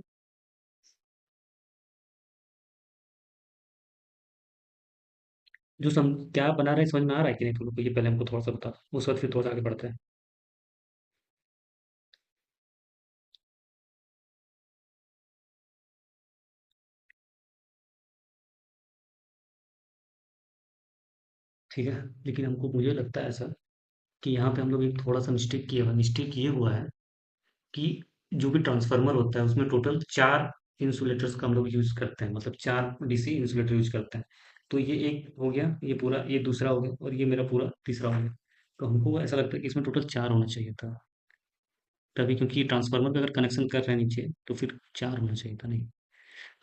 जो सम क्या बना रहे हैं समझ में आ रहा है कि नहीं तुम लोग को? ये पहले हमको थोड़ा सा बता, उस वक्त फिर थोड़ा सा आगे बढ़ते हैं। ठीक है? लेकिन हमको मुझे लगता है ऐसा कि यहाँ पे हम लोग एक थोड़ा सा मिस्टेक किया हुआ। मिस्टेक ये हुआ है कि जो भी ट्रांसफार्मर होता है उसमें टोटल 4 इंसुलेटर्स का हम लोग यूज़ करते हैं, मतलब 4 डीसी इंसुलेटर यूज़ करते हैं। तो ये एक हो गया, ये पूरा, ये दूसरा हो गया और ये मेरा पूरा तीसरा हो गया। तो हमको ऐसा लगता है कि इसमें टोटल 4 होना चाहिए था। तभी, क्योंकि ट्रांसफार्मर का अगर कनेक्शन कर रहे हैं नीचे तो फिर 4 होना चाहिए था, नहीं।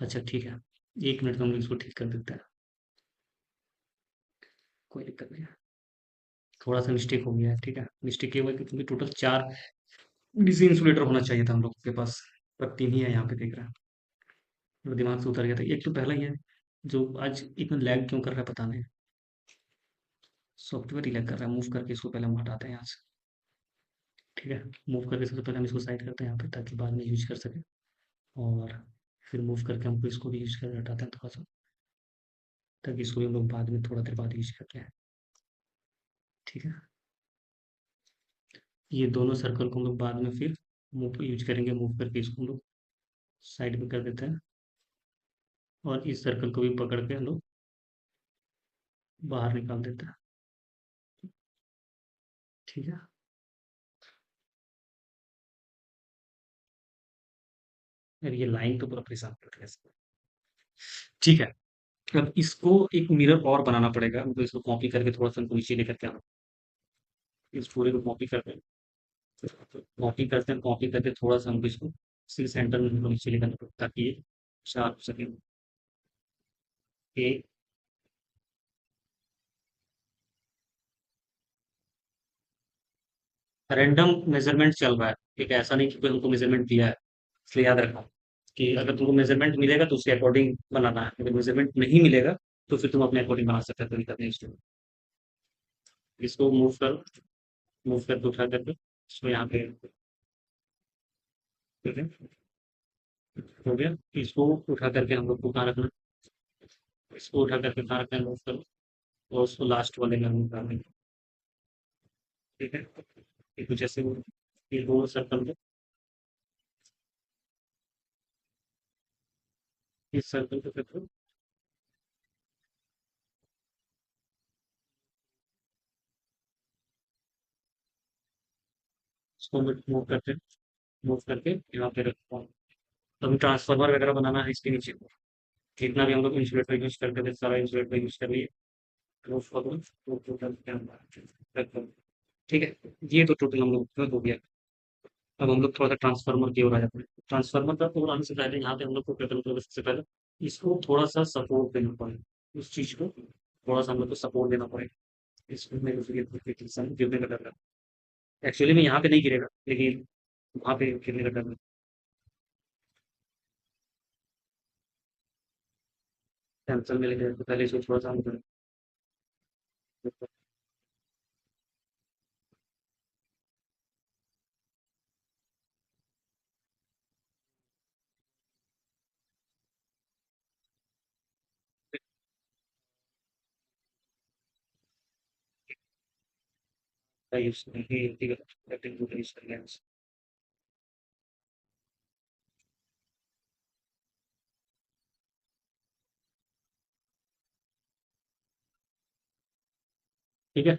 अच्छा ठीक है, 1 मिनट में हम लोग इसको ठीक कर देते हैं। कोई दिक्कत नहीं है। थोड़ा सा मिस्टेक हो गया है, ठीक है? मिस्टेक ये हुआ कि क्योंकि टोटल 4 डीसी इंसुलेटर होना चाहिए था हम लोग के पास, पर 3 ही है यहाँ पे दिख रहा है। मेरे दिमाग से उतर गया था। एक तो पहला ही है जो आज इतना लैग क्यों कर रहा है पता नहीं। सॉफ्टवेयर ही लैग कर रहा है। मूव करके इसको पहले हम हटाते हैं यहाँ से। ठीक है? मूव करके सबसे पहले हम इसको साइड करते हैं यहाँ पे, ताकि बाद में यूज कर सके। और फिर मूव करके हमको इसको भी यूज कर हटाते हैं थोड़ा सा, ताकि इसको भी हम लोग बाद में थोड़ा देर बाद यूज करते हैं। ठीक है? ये दोनों सर्कल को हम लोग बाद में फिर मूव यूज करेंगे। मूव करके इसको हम लोग साइड में कर देते हैं। और इस सर्कल को भी पकड़ के हम लोग बाहर निकाल देते हैं। ठीक है? और ये लाइन तो पूरा परेशान कर रहा है इसको। ठीक है? अब इसको एक मिरर और बनाना पड़ेगा, तो इसको कॉपी करके थोड़ा सा नीचे लेकर के आना। इस पूरे को कॉपी करते हैं। कॉपी करते हैं, कॉपी करके थोड़ा सा हमको इसको सी सेंटर में हमको नीचे लेकर आना, ताकि ये शार्प हो सके। एक रैंडम मेजरमेंट चल रहा है, ठीक है? ऐसा नहीं कि कोई हमको मेजरमेंट दिया है। इसलिए याद रखना कि अगर तुमको मेजरमेंट मिलेगा तो उसके अकॉर्डिंग बनाना है। अगर मेजरमेंट नहीं मिलेगा तो फिर तुम अपने अकॉर्डिंग बना सकते हो, कोई दिक्कत नहीं इसमें। इसको मूव करो। मूव करके उठा करके इसको यहाँ पे कर दें। हो गया। इसको उठा करके हम लोग को कहाँ रखना है? इसको उठा करके कहाँ रखना है? मूव करो और उसको लास्ट वाले में हम डाल देंगे। ठीक है? ये कुछ ऐसे वो ये दो सर्कल को, इस सर्कल को फिर इसको मूव करते, मूव करके यहाँ पे रखता हूँ। तो अभी ट्रांसफार्मर वगैरह बनाना है इसके नीचे। जितना भी हम लोग इंसुलेटर यूज करते थे सारा इंसुलेटर यूज कर लिए। मूव करो, वो टोटल रख दो। ठीक है? ये तो टोटल हम लोग का हो गया। अब हम लोग थोड़ा सा ट्रांसफार्मर की ओर आ जाते हैं। ट्रांसफार्मर का ओर आने से पहले यहाँ पे हम लोग को क्या करना पड़ेगा? सबसे पहले इसको थोड़ा सा सपोर्ट देना पड़ेगा। उस चीज को थोड़ा सा हम लोग को सपोर्ट देना पड़ेगा। इसमें गिरने का डर है। एक्चुअली में यहाँ पे नहीं गिरेगा, लेकिन वहाँ पे गिरने का डर है। कैंसल में लेके तो पहले इसको थोड़ा सा हम यूज करेंगे। ठीक है।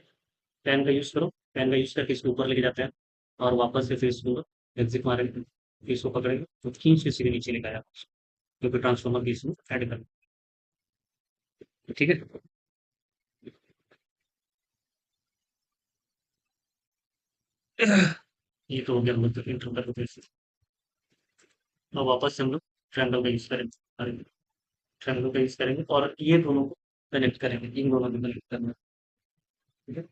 पेन का यूज़ करो, पेन का यूज़ करके इसको ऊपर लेके जाते हैं और वापस से फिर इसको एग्ज़िट मारेंगे, फिर इसको पकड़ेंगे तो खींच के सीधे नीचे लेके आया, क्योंकि ट्रांसफ़ॉर्मर की इसमें ऐड कर, ठीक है। ये तो हो गया हम लोग का इंट्रो का प्रोसेस। अब वापस से हम लोग ट्रायंगल का यूज़ करेंगे, ट्रायंगल का यूज़ करेंगे और ये दोनों को कनेक्ट करेंगे, इन दोनों को कनेक्ट करना है, ठीक है।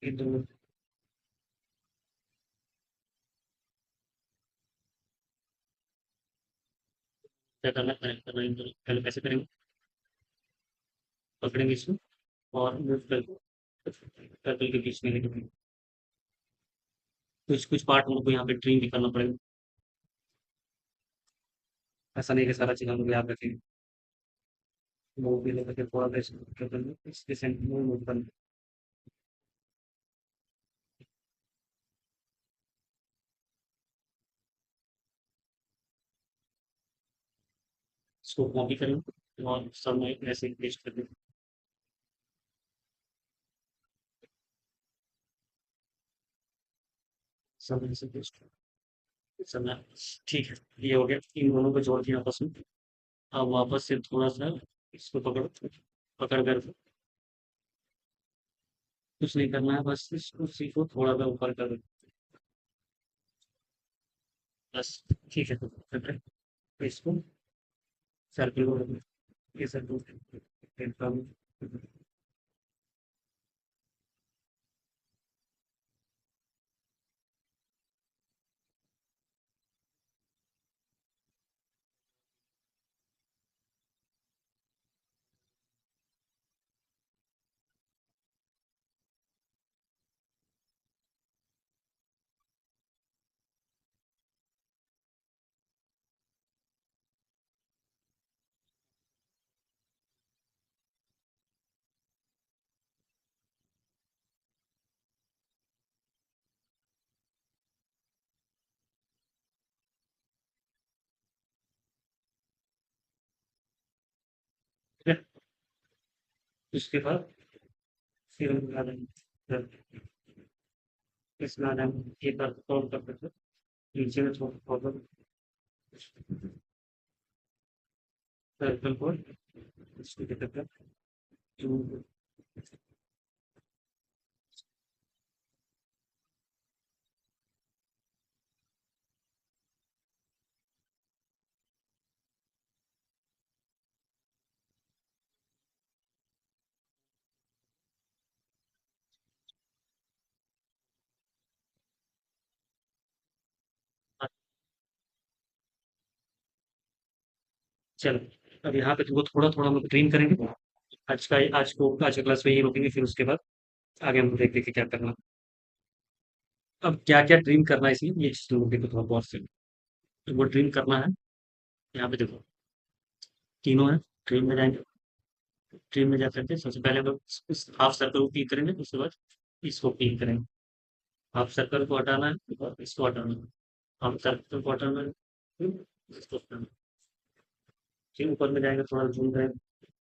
इन दोनों क्या करना है, कनेक्ट करना है इन दोनों। पहले कैसे करेंगे, पकड़ेंगे इसको और मूव करके सर्कल के बीच में लेके जाएंगे। कुछ कुछ पार्ट हम लोग को यहाँ पे ट्रिम भी करना पड़ेगा, ऐसा नहीं कि सारा चीज़ हम लोग याद रखेंगे। मूव भी लेकर के थोड़ा सा इसको क्या करेंगे, इसके सेंटर में मूव करना, इसको कॉपी करेंगे और सब में ऐसे ही पेस्ट कर देंगे, सब ऐसे पेस्ट सब में। ठीक है, ये हो गया, इन दोनों को जोड़ दिया आपस में। अब वापस से थोड़ा सा इसको पकड़ो, पकड़ कर कुछ नहीं करना है, बस इसको सीखो थोड़ा सा ऊपर कर, बस। ठीक है, तो कर रहे हैं। इसको सर्किल को रखना, ये सर्किल ठीक है। उसके बाद फिर हम बना देंगे, इसमें आना एक बार कॉल कर देते हैं, नीचे में थोड़ा प्रॉब्लम सर्कल को इसको क्या करते हैं, जो- चलो, अब यहाँ पे तुमको थोड़ा थोड़ा हम लोग ट्रिम करेंगे। आज का क्लास में ये रोकेंगे, फिर उसके बाद आगे हम देख देंगे क्या करना। अब क्या क्या ट्रिम करना है इसमें, ये चीज़ तुम लोग देखो थोड़ा बहुत से, तो वो ट्रिम करना है। यहाँ पे देखो तीनों है, ट्रिम में जाएंगे, ट्रिम में जा करके सबसे पहले हम लोग इस हाफ सर्कल को क्लिक करेंगे, उसके बाद इसको क्लिक करेंगे। हाफ सर्कल को हटाना है और इसको हटाना है, हाफ सर्कल को हटाना है, फिर इसको हटाना है। फिर ऊपर में जाएंगे, थोड़ा जूम करेंगे,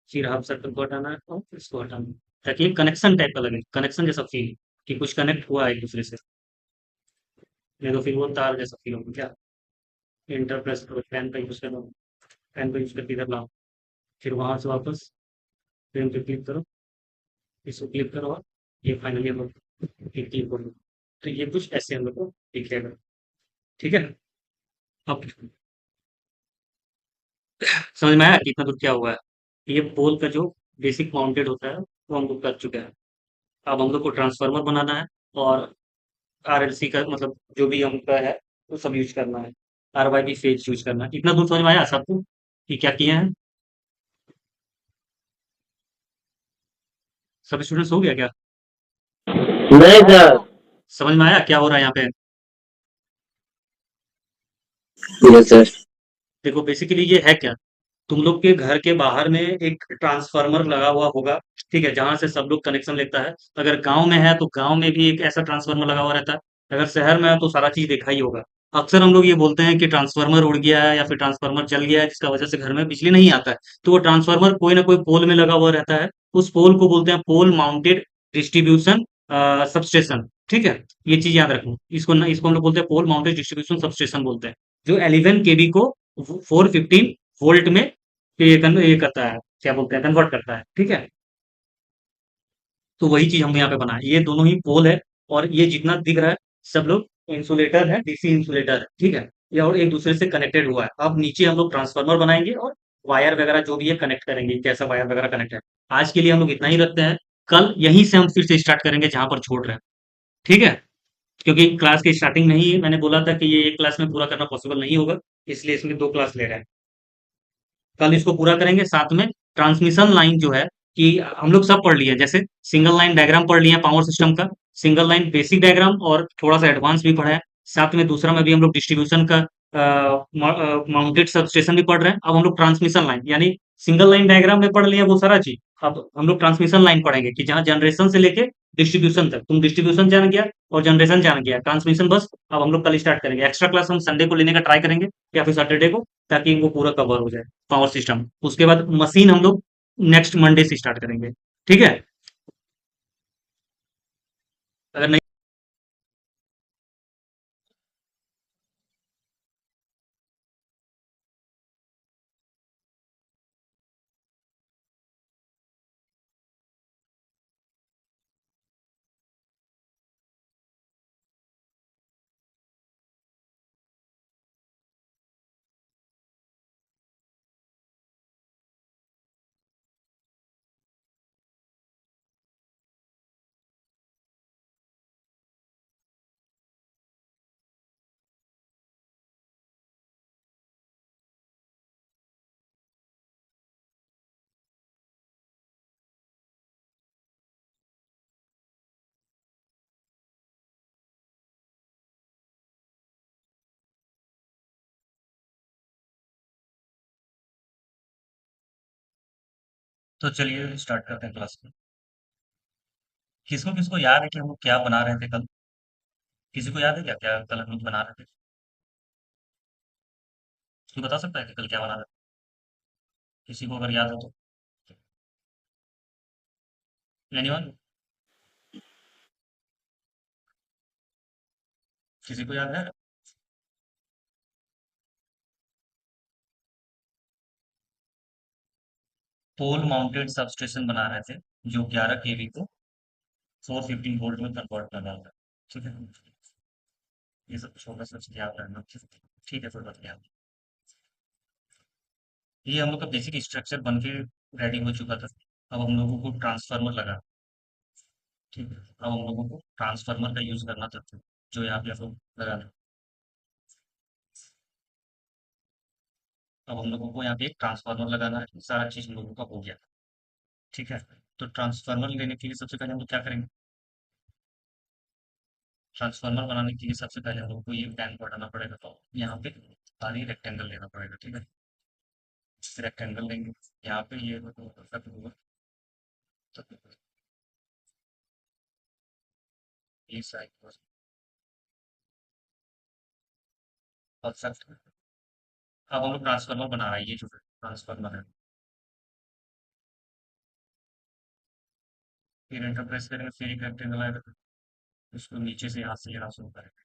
फिर हाफ सर्कल को हटाना है और इसको हटाना है, ताकि एक कनेक्शन टाइप का लगे, कनेक्शन जैसा फील कि कुछ कनेक्ट हुआ है एक दूसरे से। नहीं तो फिर वो तार जैसा फील होगा क्या। इंटर प्रेस करो, पेन का यूज करो, पेन का यूज करके इधर लाओ, फिर वहां से वापस पेन पे क्लिक करो, इसको क्लिक करो और ये फाइनली हम लोग क्लिक करो, तो ये कुछ ऐसे हम लोग को दिखेगा, ठीक है। अब समझ में आया कि इतना दूर क्या हुआ है। ये पोल का जो बेसिक माउंटेड होता है वो हम लोग कर चुके हैं। अब हम लोग को ट्रांसफार्मर बनाना है और आरएलसी का मतलब जो भी हमका है वो सब यूज करना है, आरवाईबी फेज यूज करना है। इतना दूर समझ में आया सबको कि क्या किए हैं, सब स्टूडेंट्स हो गया क्या, नहीं सर। समझ में आया क्या हो रहा है यहाँ पे। Yes sir. देखो बेसिकली ये है क्या, तुम लोग के घर के बाहर में एक ट्रांसफार्मर लगा हुआ होगा, ठीक है, जहां से सब लोग कनेक्शन लेता है। अगर गांव में है तो गांव में भी एक ऐसा ट्रांसफार्मर लगा हुआ रहता है, अगर शहर में है तो सारा चीज देखा ही होगा। अक्सर हम लोग ये बोलते हैं कि ट्रांसफार्मर उड़ गया है या फिर ट्रांसफार्मर जल गया है जिसका वजह से घर में बिजली नहीं आता है, तो वो ट्रांसफार्मर कोई ना कोई पोल में लगा हुआ रहता है उस पोल को बोलते हैं पोल माउंटेड डिस्ट्रीब्यूशन सबस्टेशन। ठीक है, ये चीज याद रखना। इसको हम लोग बोलते हैं पोल माउंटेड डिस्ट्रीब्यूशन सबस्टेशन बोलते हैं, जो 11 केवी को 415 वोल्ट में ये करता है, क्या बोलते हैं, कन्वर्ट करता है। ठीक है, तो वही चीज हम यहाँ पे बनाए, ये दोनों ही पोल है, और ये जितना दिख रहा है सब लोग इंसुलेटर है, डीसी इंसुलेटर है। ठीक है, ये और एक दूसरे से कनेक्टेड हुआ है। अब नीचे हम लोग ट्रांसफार्मर बनाएंगे और वायर वगैरह जो भी है कनेक्ट करेंगे, कैसा वायर वगैरह कनेक्ट है। आज के लिए हम लोग इतना ही रखते हैं, कल यहीं से हम फिर से स्टार्ट करेंगे जहां पर छोड़ रहे हैं। ठीक है, क्योंकि क्लास की स्टार्टिंग में ही मैंने बोला था कि ये एक क्लास में पूरा करना पॉसिबल नहीं होगा, इसलिए इसमें दो क्लास ले रहे हैं। कल इसको पूरा करेंगे, साथ में ट्रांसमिशन लाइन जो है, कि हम लोग सब पढ़ लिए, जैसे सिंगल लाइन डायग्राम पढ़ लिए पावर सिस्टम का, सिंगल लाइन बेसिक डायग्राम और थोड़ा सा एडवांस भी पढ़ा है। साथ में दूसरा में भी हम लोग डिस्ट्रीब्यूशन का माउंटेड सब स्टेशन भी पढ़ रहे हैं। अब हम लोग ट्रांसमिशन लाइन, यानी सिंगल लाइन डायग्राम में पढ़ लिए वो सारा चीज, अब हम लोग ट्रांसमिशन लाइन पढ़ेंगे, कि जहाँ जनरेशन से लेके डिस्ट्रीब्यूशन तक, तुम डिस्ट्रीब्यूशन जान गया और जनरेशन जान गया, ट्रांसमिशन बस अब हम लोग कल स्टार्ट करेंगे। एक्स्ट्रा क्लास हम संडे को लेने का ट्राई करेंगे या फिर सैटरडे को, ताकि इनको पूरा कवर हो जाए पावर सिस्टम। उसके बाद मशीन हम लोग नेक्स्ट मंडे से स्टार्ट करेंगे। ठीक है, अगर नहीं तो चलिए स्टार्ट करते हैं क्लास को। किसको किसको याद है कि हम लोग क्या बना रहे थे कल? किसी को याद है क्या क्या कल हम लोग बना रहे थे? कोई बता सकता है कि कल क्या बना रहे थे? किसी को अगर याद हो तो। एनीवन? किसी को याद है? पोल माउंटेड सबस्टेशन बना रहे थे, जो 11 केवी को 415 वोल्ट में कन्वर्ट कर रहा था। ठीक है, ये सब छोटा सा चीज़ याद रखना। ठीक है, कोई बात नहीं। ये हम लोग का बेसिक स्ट्रक्चर बन के रेडी हो चुका था। अब हम लोगों को ट्रांसफार्मर लगा। ठीक है, अब हम लोगों को ट्रांसफार्मर का यूज करना था, जो यहाँ पे हम लोग लगा रहे हैं। अब हम लोगों को यहाँ पे एक ट्रांसफार्मर लगाना है, सारा चीज हम लोगों का हो गया। ठीक है, तो ट्रांसफार्मर लेने के लिए सबसे पहले हम लोग क्या करेंगे? ट्रांसफार्मर बनाने के लिए सबसे पहले हम लोग को ये प्लान पढ़ाना पड़ेगा, तो यहाँ पे सारी रेक्टेंगल लेना पड़ेगा। ठीक है, रेक्टेंगल लेंगे, यहाँ पे ये होगा, तो ये साइड परफेक्ट। अब हम लोग ट्रांसफार्मर बना रहे हैं, ये जो ट्रांसफार्मर है, फिर एंटर प्रेस करेंगे, फिर एक रेक्टेंगल आएगा, उसको नीचे से यहाँ से लेना शुरू करेंगे।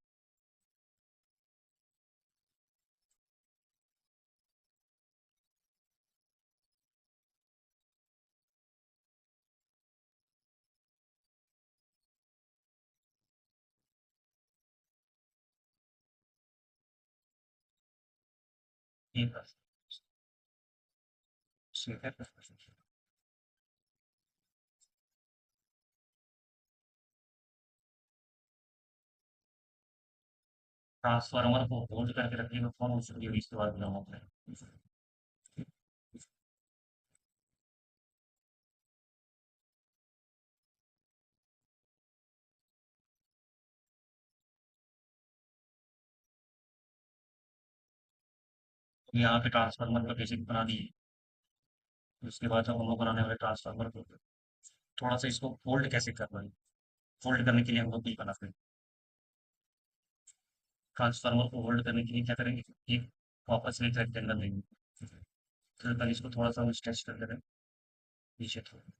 ये बस, ठीक है। ट्रांसफार्मर को होल्ड करके रखिएगा फोन, उसके इसके बाद बनाना पड़ेगा। तो यहाँ पे ट्रांसफार्मर का बेसिक बना दिए। उसके बाद हम लोग बनाने वाले ट्रांसफार्मर को, थोड़ा सा इसको फोल्ड कैसे करना है, फोल्ड करने के लिए हम लोग भी बनाते हैं। ट्रांसफार्मर को होल्ड करने के लिए क्या करेंगे, एक वापस से एक रेक्टेंगल लेंगे, फिर पहले इसको थोड़ा सा स्ट्रेच कर देना पीछे थोड़ा,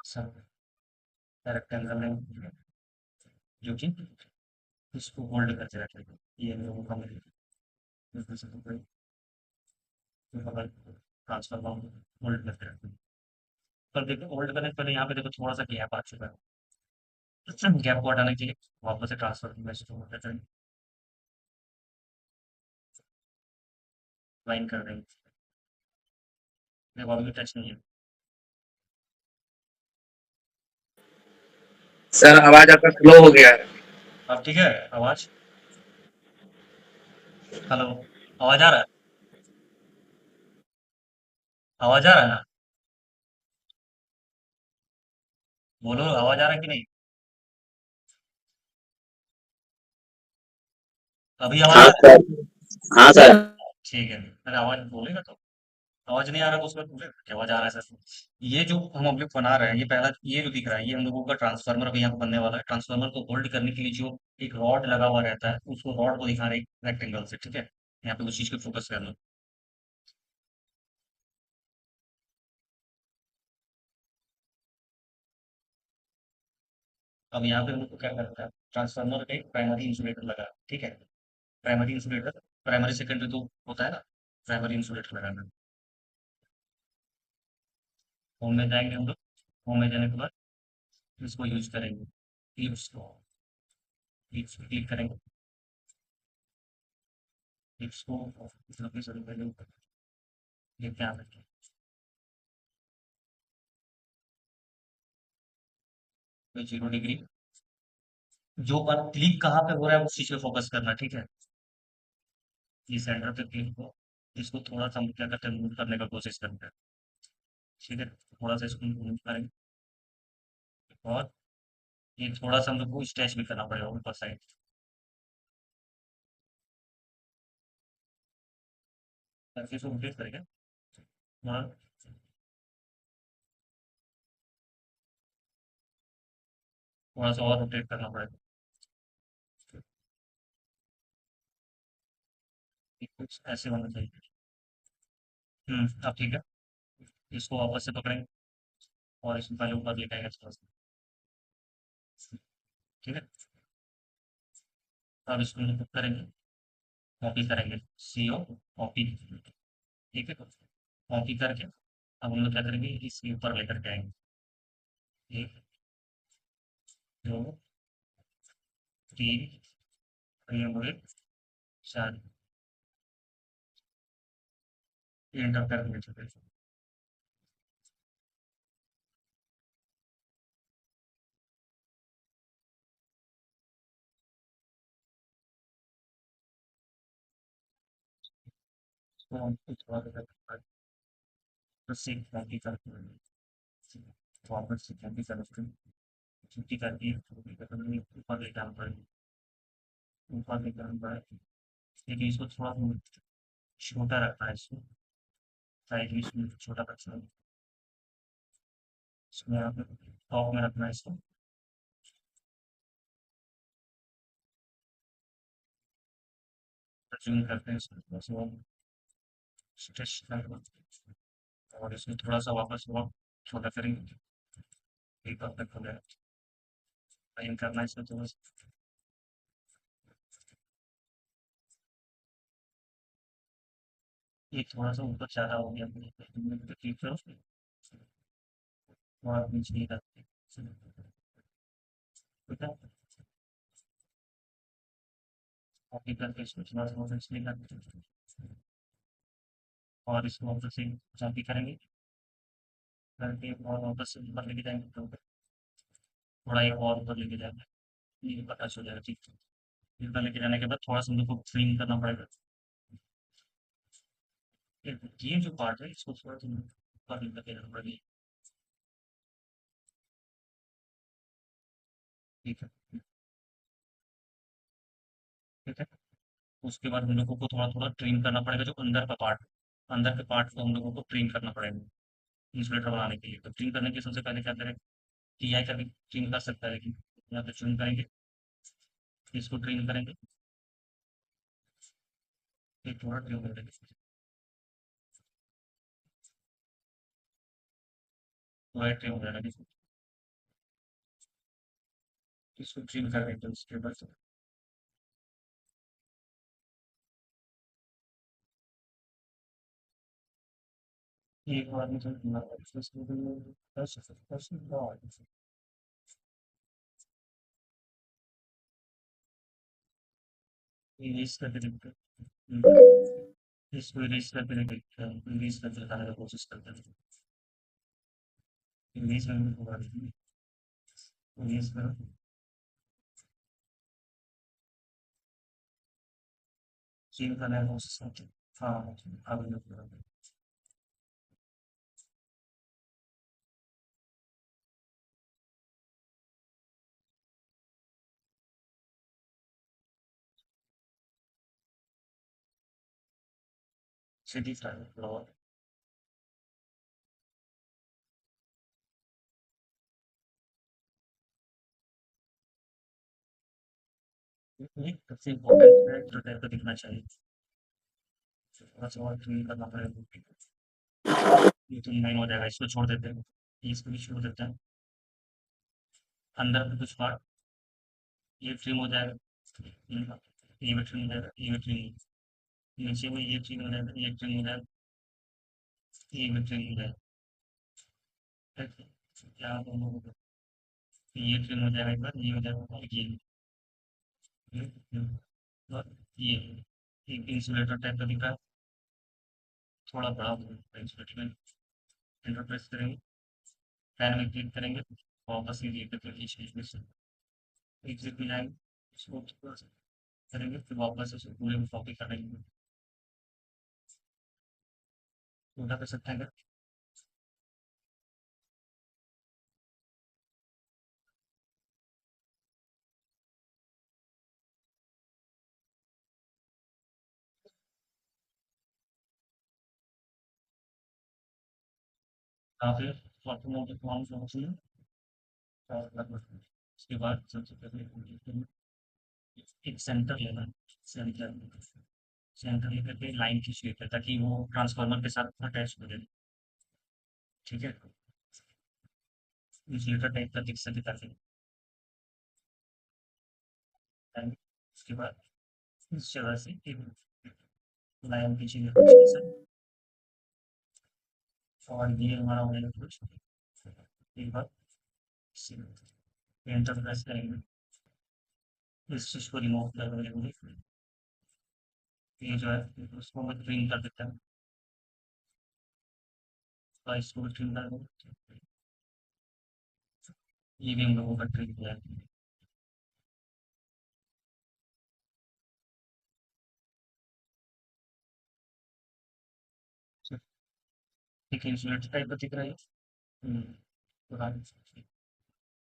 सब रेक्टेंगल है जो कि इसको होल्ड करके रखेगा। ये हम लोगों का मिल ट्रांसफर होल्ड करके रखेगा। पर देखो होल्ड करने से पहले यहाँ पे देखो थोड़ा सा गैप आ चुका है। गैप को हटाने के लिए वापस से ट्रांसफर मैसेज को होल्ड करेंगे, लाइन कर देंगे। देखो अभी भी टच नहीं है। सर आवाज आपका स्लो हो गया है। अब ठीक है आवाज? हेलो, आवाज आ रहा है? आवाज आ रहा है ना? बोलो आवाज आ रहा है कि नहीं? अभी आवाज हाँ आ रहा है? सर। हाँ सर। ठीक है। अरे आवाज बोलेगा तो, आवाज नहीं आ रहा तो उसमें बोलेगा कि आवाज आ रहा है सर। ये जो हम लोग बना रहे हैं, ये पहला ये जो दिख रहा है, ये हम लोगों का ट्रांसफार्मर अभी यहाँ पे बनने वाला है। ट्रांसफार्मर को होल्ड करने के लिए जो एक रॉड लगा हुआ रहता है, उसको रॉड को दिखा रहे हैं रेक्टेंगल से, ठीक है। यहाँ पे उस चीज को फोकस करना। अब यहाँ पे हम लोग को क्या करना है, ट्रांसफार्मर का एक प्राइमरी इंसुलेटर लगा है, ठीक है। प्राइमरी इंसुलेटर, प्राइमरी सेकेंडरी तो होता है ना, प्राइमरी इंसुलेटर लगाना है। होम में जाएंगे हम लोग, होम में जाने के बाद इसको यूज करेंगे, क्लिप्स को, क्लिप्स पे क्लिक करेंगे। क्लिप्स को मतलब कि सभी पहले ऊपर ये क्या है, तो 0 डिग्री, जो पर क्लिक कहाँ पे हो रहा है उस चीज पे फोकस करना, ठीक है। ये सेंटर पे क्लिक हो, इसको थोड़ा सा हम क्या करते हैं, मूव करने का कोशिश करते हैं, ठीक है। थोड़ा सा इसको मूव करेंगे और ये थोड़ा सा हम लोग को स्ट्रेच भी करना पड़ेगा ऊपर साइड, करके इसको रोटेट करेंगे और थोड़ा सा और रोटेट करना पड़ेगा। ये कुछ ऐसे होना चाहिए। अब ठीक है। इसको वापस से पकड़ेंगे और इसको पहले ऊपर लेके आएंगे थोड़ा सा, ठीक है। अब इसको हम करेंगे, कॉपी करेंगे, CO कॉपी, ठीक है। कॉपी करके अब हम लोग क्या करेंगे, इसके ऊपर लेकर के आएंगे। एक, दो, तीन, ये हो गए, चार, एंटर कर देंगे, ठीक है। तो हम कुछ थोड़ा सा बस एक कॉपी करके वापस से कॉपी करके छुट्टी करके ऊपर लेकर आना पड़ेगा, ऊपर लेकर आना पड़ेगा। लेकिन इसको थोड़ा छोटा रखना है, इसको साइज में इसमें छोटा रखना है, इसमें यहाँ पे टॉप में रखना है इसको। जूम करते हैं इसको थोड़ा सा और स्ट्रेच करके, और इसमें थोड़ा सा वापस और छोटा करेंगे, एक बार तक हो जाए। टाइम करना है इसमें थोड़ा सा, ये थोड़ा सा ऊपर ज़्यादा हो गया, तकलीफ है उसमें, और नीचे नहीं रखते, ठीक है। कॉपी करके इसको थोड़ा सा वापस नहीं करते और इसको वापस से कॉपी करेंगे, करके और वापस से ऊपर लेके जाएंगे, तो थोड़ा एक और ऊपर लेके जाएंगे, ये पता चल जाएगा, ठीक है। ऊपर लेके जाने के बाद थोड़ा सा हम लोग को क्लीन करना पड़ेगा। ये जो पार्ट है इसको थोड़ा सा ऊपर लेके जाना पड़ेगा, ठीक है। ठीक है। उसके बाद हम लोगों को थोड़ा थोड़ा ट्रिम करना पड़ेगा, जो अंदर का पार्ट, अंदर के पार्ट को हम लोगों को ट्रिम करना पड़ेगा इंसुलेटर बनाने के लिए। तो ट्रिम करने के सबसे पहले क्या करें, TI का भी ट्रिम कर सकता है, लेकिन यहाँ पे ट्रिम करेंगे, इसको ट्रिम करेंगे, फिर थोड़ा ट्रिम कर देंगे, थोड़ा ट्रिम हो जाएगा, इसको ट्रिम कर देते हैं उसके बाद एक बार में तो इरेज करके देखते हैं। इसको इरेज करके देखते हैं, इरेज करके दिखाने का कोशिश करते हैं। इरेज में भी होगा, इरेज करो, चेंज करने का कोशिश करते हैं। हाँ, अब ये पूरा सिटी स्टाइल फ्लोर। ये सबसे इम्पोर्टेंट है, जो टाइप का दिखना चाहिए। थोड़ा सा और ट्रिम करना पड़ेगा। ये तो नहीं हो जाएगा, इसको छोड़ देते हैं, इसको भी छोड़ देते हैं। अंदर में कुछ पार्ट ये ट्रिम हो जाएगा। ये भी ट्रिम हो जाएगा, ये भी ट्रिम, नीचे में ये ट्रिम हो जाएगा, ये ट्रिम हो जाएगा, ये भी ट्रिम हो जाएगा। ठीक है? क्या दोनों को ये ट्रिम हो जाएगा, एक बार ये हो जाएगा और और ये एक इंसुलेटर टाइप का दिख रहा है, थोड़ा बड़ा होगा इंसुलेटर में। एंटर प्रेस करेंगे, पैन में क्लिक करेंगे, वापस ये करके एग्जिट में जाएंगे, इसको थोड़ा सा करेंगे, फिर वापस उसे पूरे में कॉपी करेंगे, छोटा कर सकते हैं। या फिर ऑटोमेटिक फॉर्म फंक्शन और लगभग उसके बाद सबसे पहले एक सेंटर लेना है। सेंटर सेंटर लेकर के लाइन की शेप है ताकि वो ट्रांसफार्मर के साथ अटैच हो जाए। ठीक है, इंसुलेटर टाइप का दिख सके ताकि उसके बाद इस जगह से एक लाइन की चाहिए कुछ ऐसा, और ये हमारा हो जाएगा कुछ एक बार एंटर प्रेस करेंगे, इस चीज को रिमूव कर देंगे। ये जो है उसको मैं ट्रिम कर देता हूँ, तो इसको भी ट्रिम कर देंगे। ये भी हम लोगों का ट्रिम किया है। ठीक है, इंसुलेटर टाइप का दिख रहा है। हम्म, तो आगे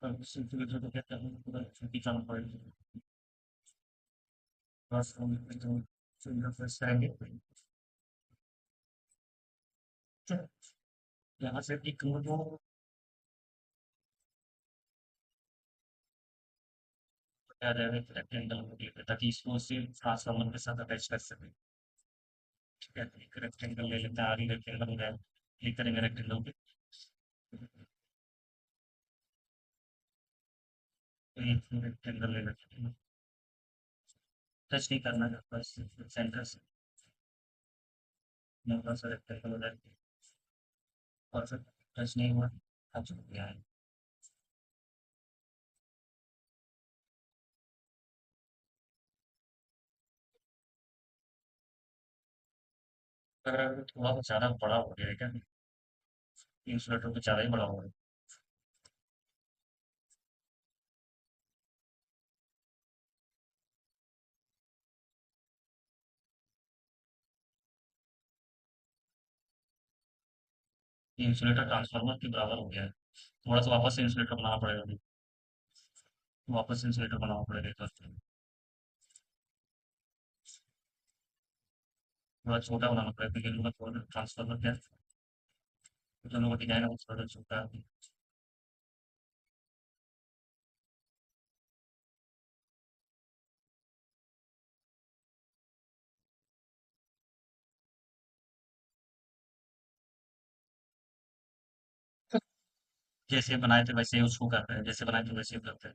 अब इस इंसुलेटर को क्या करना है, पूरा छोटी करना पड़ेगा। बस हम जो फिंगर प्रेस करेंगे, तो यहाँ से एक वो क्या जाएगा, एक रेक्टेंगल हो गया ताकि इसको से ट्रांसफार्मर के साथ अटैच कर सके। ठीक है, एक रेक्टेंगल ले लेते हैं, आगे रेक्टेंगल हो जाएगा, क्लिक करेंगे रेक्टेंगल पे, तो एक रेक्टेंगल ले लेते हैं, टच नहीं करना है बस सेंटर से मोटा सा रेक्टेंगल हो जाएगा, और फिर टच नहीं हुआ, टच हो गया है। अगर थोड़ा सा ज़्यादा बड़ा हो गया है क्या, इंसुलेटर तो ज़्यादा ही बड़ा हो गया है, इंसुलेटर ट्रांसफार्मर के बराबर हो गया है। थोड़ा सा वापस से इंसुलेटर बनाना पड़ेगा अभी, वापस से इंसुलेटर बनाना पड़ेगा एक बार। थोड़ा छोटा बनाना पड़ेगा क्योंकि उनका थोड़ा ट्रांसफार्मर क्या है, दोनों का डिजाइन है वो थोड़ा छोटा है। जैसे बनाए थे वैसे ही उसको कर रहे हैं, जैसे बनाए थे वैसे ही करते हैं।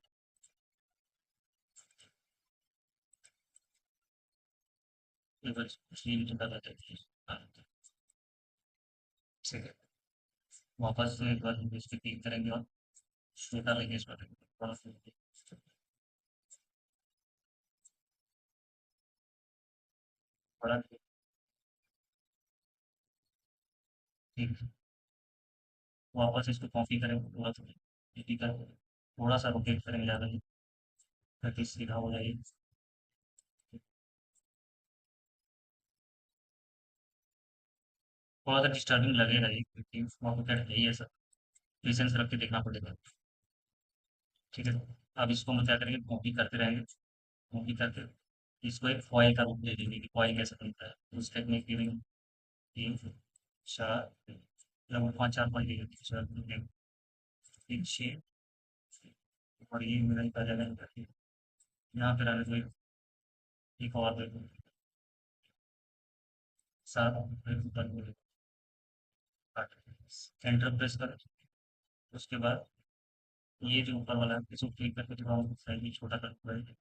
एक बार स्क्रीन तो कर लेते हैं। हाँ, ठीक है। वापस से एक बार इस पे क्लिक करेंगे और शुरू डालेंगे इस बटन को थोड़ा सा। बड़ा ठीक है। वापस इसको कॉपी करेंगे थोड़ा सा, कॉपी करेंगे, थोड़ा सा रोटेट करेंगे, ज़्यादा नहीं, ताकि सीधा हो जाए। थोड़ा सा डिस्टर्बिंग लगेगा ये, क्योंकि ऑटोकैड है ही ऐसा, पेशेंस रख के देखना पड़ेगा। ठीक है। अब इसको हम क्या करेंगे, कॉपी करते रहेंगे, कॉपी करके इसको एक फॉइल का रूप दे देंगे कि फॉइल कैसे बनता है। उस टेक्निक के लिए 3, 4, लगभग 5-4 पॉइंट चाहिए, 4, 3, 6, और ये मेरा एक जगह है। यहाँ पे रहने दो, एक और दे दो, 7, फिर ऊपर में 8, एंटर प्रेस करें। उसके बाद ये जो ऊपर वाला है इसको क्लिक करके थोड़ा साइज में छोटा कर देंगे,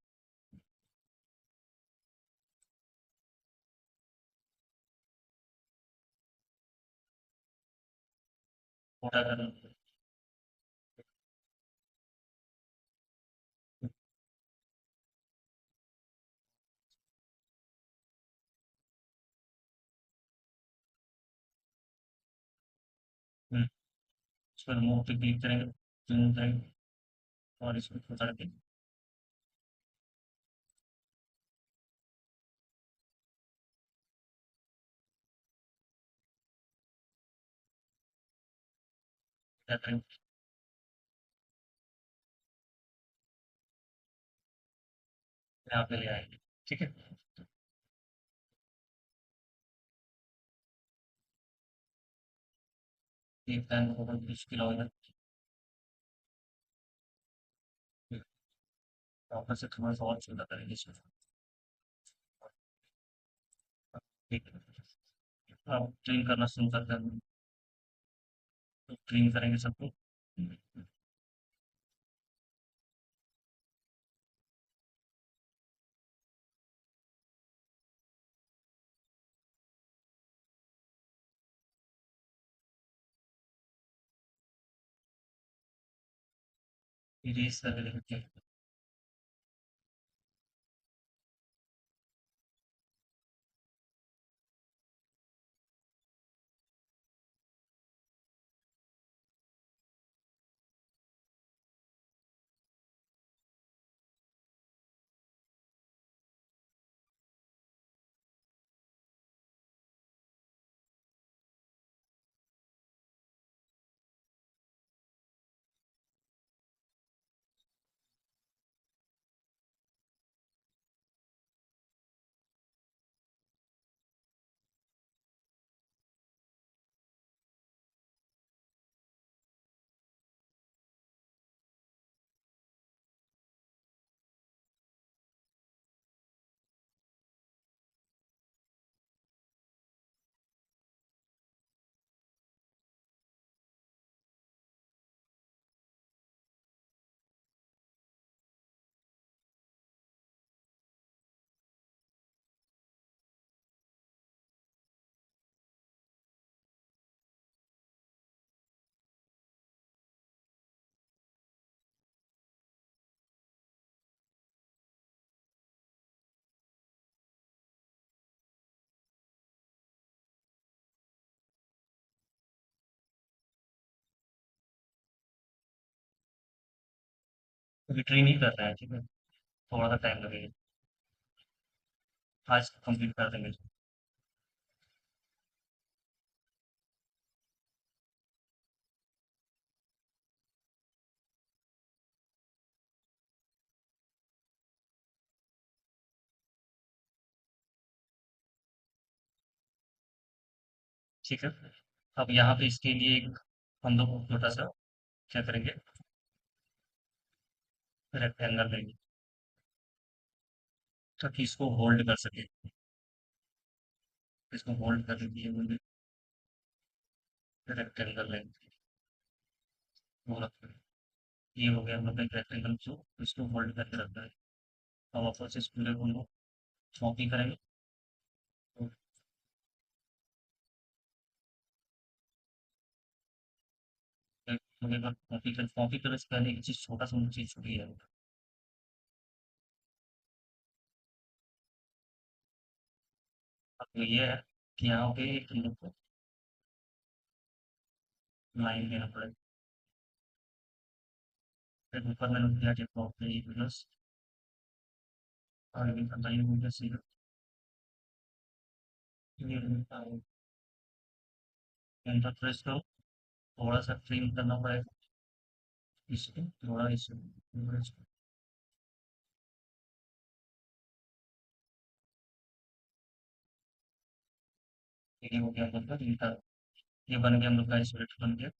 छोटा कर देंगे। उस पर मुंह पे क्लिक करेंगे, जूम करेंगे और इसको छोटा करके क्या करेंगे, यहाँ पे ले आएंगे। ठीक है। ये प्लान बहुत मुश्किल हो जाए, वापस से थोड़ा सा और छोटा करेंगे इसको। ठीक है। अब ट्रिम करना शुरू करते हैं, तो ट्रिम करेंगे सबको। इरेज कर देंगे। अभी ट्रिम ही कर रहे हैं, ठीक है, थोड़ा सा टाइम लगेगा, आज कंप्लीट कर देंगे। ठीक है। अब यहाँ पे इसके लिए एक हम लोग छोटा सा क्या करेंगे, रेक्टेंगल लेंगे, ताकि इसको होल्ड कर सके। इसको होल्ड करने के लिए मुझे रेक्टेंगल लेंगे, वो रखें। ये हो गया मतलब एक रेक्टेंगल जो इसको होल्ड करके रखता है। अब वापस इस पूरे को हम लोग कॉपी करेंगे, तो एक बार कॉपी करने से पहले एक चीज़ छोटा-सा चीज़ छूट गया। अब तो ये है कि यहाँ पे तुम लोग को लाइन देना पड़ेगा। फिर ऊपर मैंने दिया कि प्रॉपर्टी प्लस और लाइन हो गया सीधा। ये एंटर प्रेस करो, थोड़ा सा ट्रिम करना पड़ेगा इसको, थोड़ा इसको। ये हो गया हम लोग का इंटर। ये बन गया हम लोग का स्प्लिट बन गया।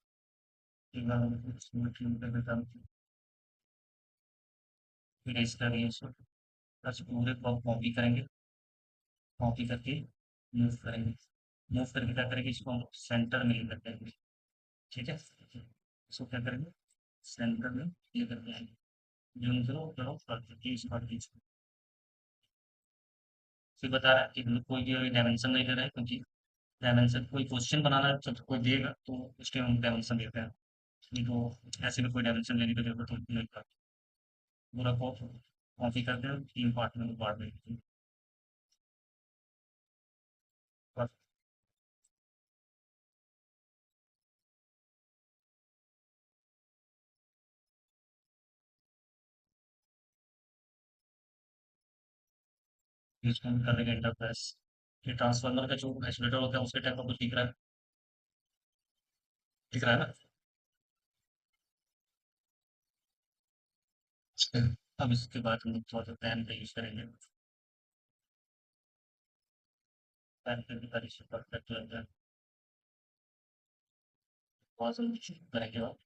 एक बार हम लोग इसको ट्रिम कर देता हूँ, फिर इसका भी इसको बस पूरे को कॉपी करेंगे, कॉपी करके मूव करेंगे। मूव करके क्या करेंगे, इसको हम सेंटर में लेकर जाएंगे। ठीक है, इसको क्या करेंगे, सेंटर में लेकर जाएंगे। जूम करो करो कर दीजिए। फिर बता रहा है कि मतलब कोई भी डायमेंशन नहीं दे रहा है, क्योंकि डायमेंशन कोई क्वेश्चन बनाना जब कोई देगा तो उस टाइम हम डायमेंशन देते हैं। नहीं तो ऐसे में कोई डायमेंशन लेने की जरूरत नहीं पड़ती। पूरा को कॉपी करते हैं, 3 पार्ट में बांट देते हैं। बस इसको हम कर देंगे इंटरप्रेस। ये ट्रांसफार्मर का जो आइसोलेटर होता है उसके टाइप का कुछ दिख रहा है ना। अब इसके बाद हम लोग थोड़ा सा पैन का यूज करेंगे। पैन पे भी तारीफ परफेक्ट लग जाए। बहुत सा करेंगे और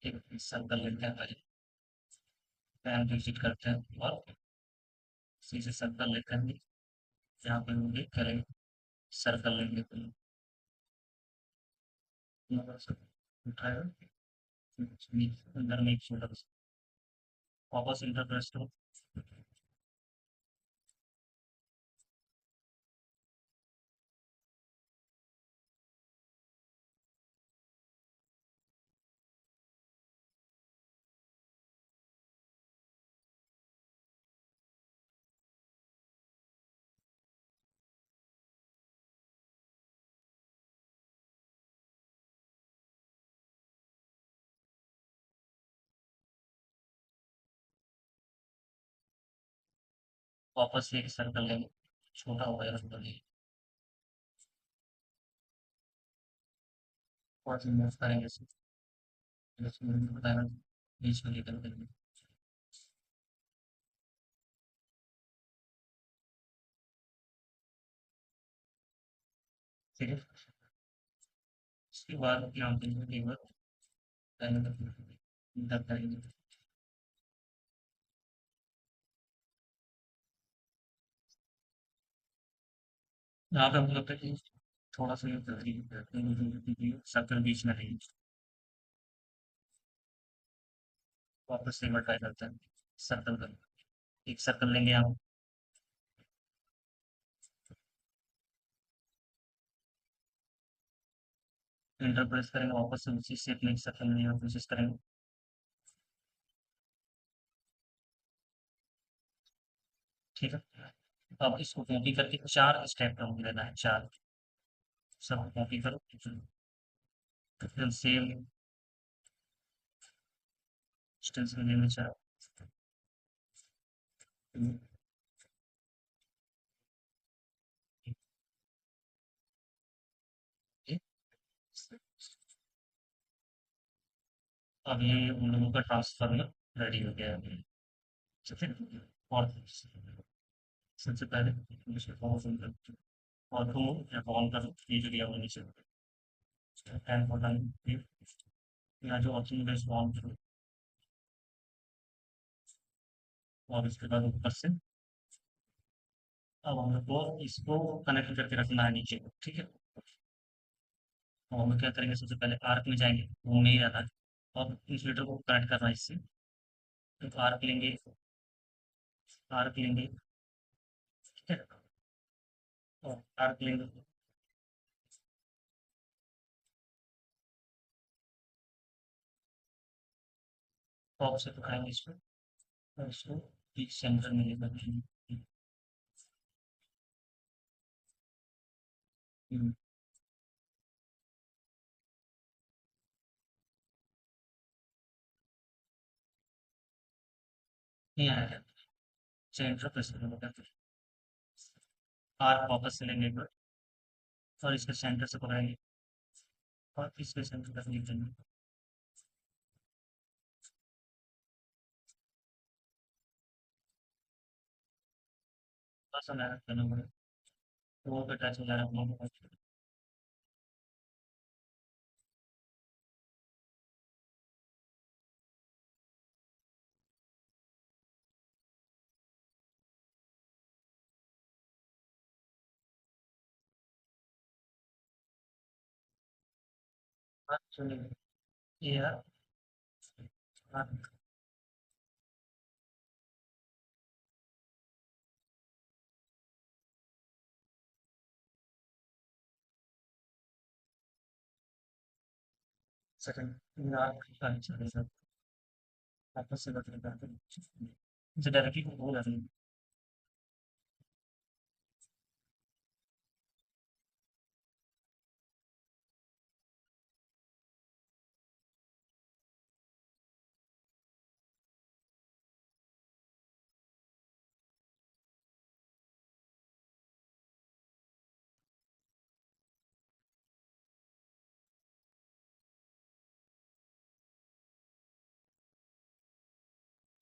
एक सर्कल लेते हैं पहले, पैन विजिट करते हैं और सीधे सर्कल लेते हैं। यहाँ पे हम क्लिक करेंगे, सर्कल लेंगे तो थोड़ा सा उठाएगा, अंदर में एक छोटा सा वापस इंटरप्रेस करो। वापस से एक सर्कल लेंगे, छोटा हो गया सर्कल ये। थोड़ा सा मूव करेंगे इसे, बताया बीच में लेकर करेंगे। ठीक है, उसके बाद यहाँ पे लीवर इंटर करेंगे। यहाँ पे मुझे लगता है कि थोड़ा सा ये सर्कल बीच में नहीं, वापस से एक बार ट्राई करते हैं। सर्कल कर, एक सर्कल लेंगे यहाँ, इंटर प्रेस करेंगे, वापस से उसी शेप में एक सर्कल लेने की कोशिश करेंगे। ठीक है, अब इसको कॉपी करके 4 स्टेप डाउन लेना है, 4 सब कॉपी करो, फिर सेम डिस्टेंस में लेना 4। अब ये उन लोगों का ट्रांसफर में रेडी हो गया है। ठीक है, और सबसे पहले और तुम ऑन करो ये जो दिया हुआ नीचे, फैन बटन यहाँ जो ऑप्शन है इसको ऑन करो, और इसके बाद ऊपर से अब हम लोग को इसको कनेक्ट करके रखना है नीचे को। ठीक है, तो हम लोग क्या करेंगे, सबसे पहले आर्क में जाएंगे, घूमने ही रहना है और इंसुलेटर को कनेक्ट करना है इससे। तो आर्क लेंगे, ठीक है, और आर्क लेंगे, टॉप से पकड़ेंगे इसको और इसको बीच सेंटर में लेकर के हम्म, नहीं आया सेंटर प्रेस करेंगे आर्क वापस से लेंगे एक बार और इसके सेंटर से पकड़ेंगे और इसके सेंटर तक नीचे में थोड़ा सा मेहनत करना पड़ेगा तो वो पे टच हो जा रहा है चलिए ये यार सेकंड यार चलेगा आपस से बात करते हैं इसे डायरेक्टली हो जाती है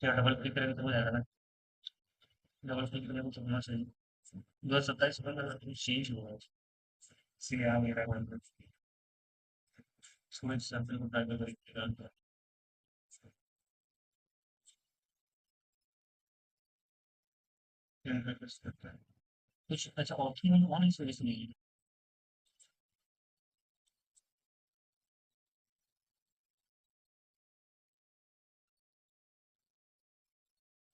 क्या डबल क्लिक करेंगे तो हो जाएगा ना डबल क्लिक करेंगे तो होना चाहिए 2027 में चेंज हुआ है इसलिए आ मेरा मन सूरज सैंपल को टाइप करके इंटरफेस करता है कुछ अच्छा ऑप्शन में ऑन इस वजह से नहीं है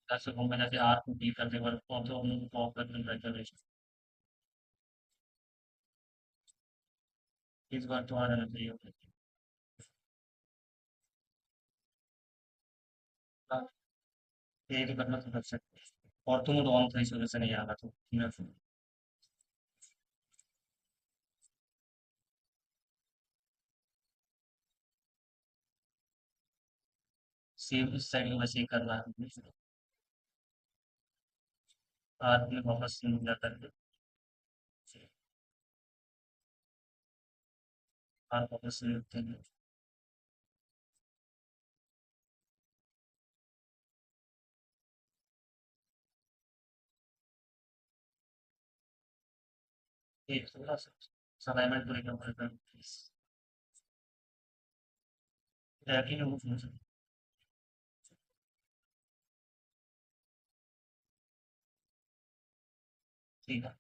जैसे वो मैं जैसे आर को क्लिक करते वक्त ऑथो को ऑफ करके ट्राई इस बार तो आ जाना चाहिए हाँ, ये तो करना तो कर सकते और तुम तो ऑन था इस वजह से नहीं आ रहा तो मैं सेम इस साइड में वैसे ही करना है आर में वापस से मिल जाता है आर वापस से मिलते हैं ये थोड़ा सा अलाइनमेंट को लेकर पड़ेगा डायरेक्टली रिमूव नहीं हो सकता ठीक है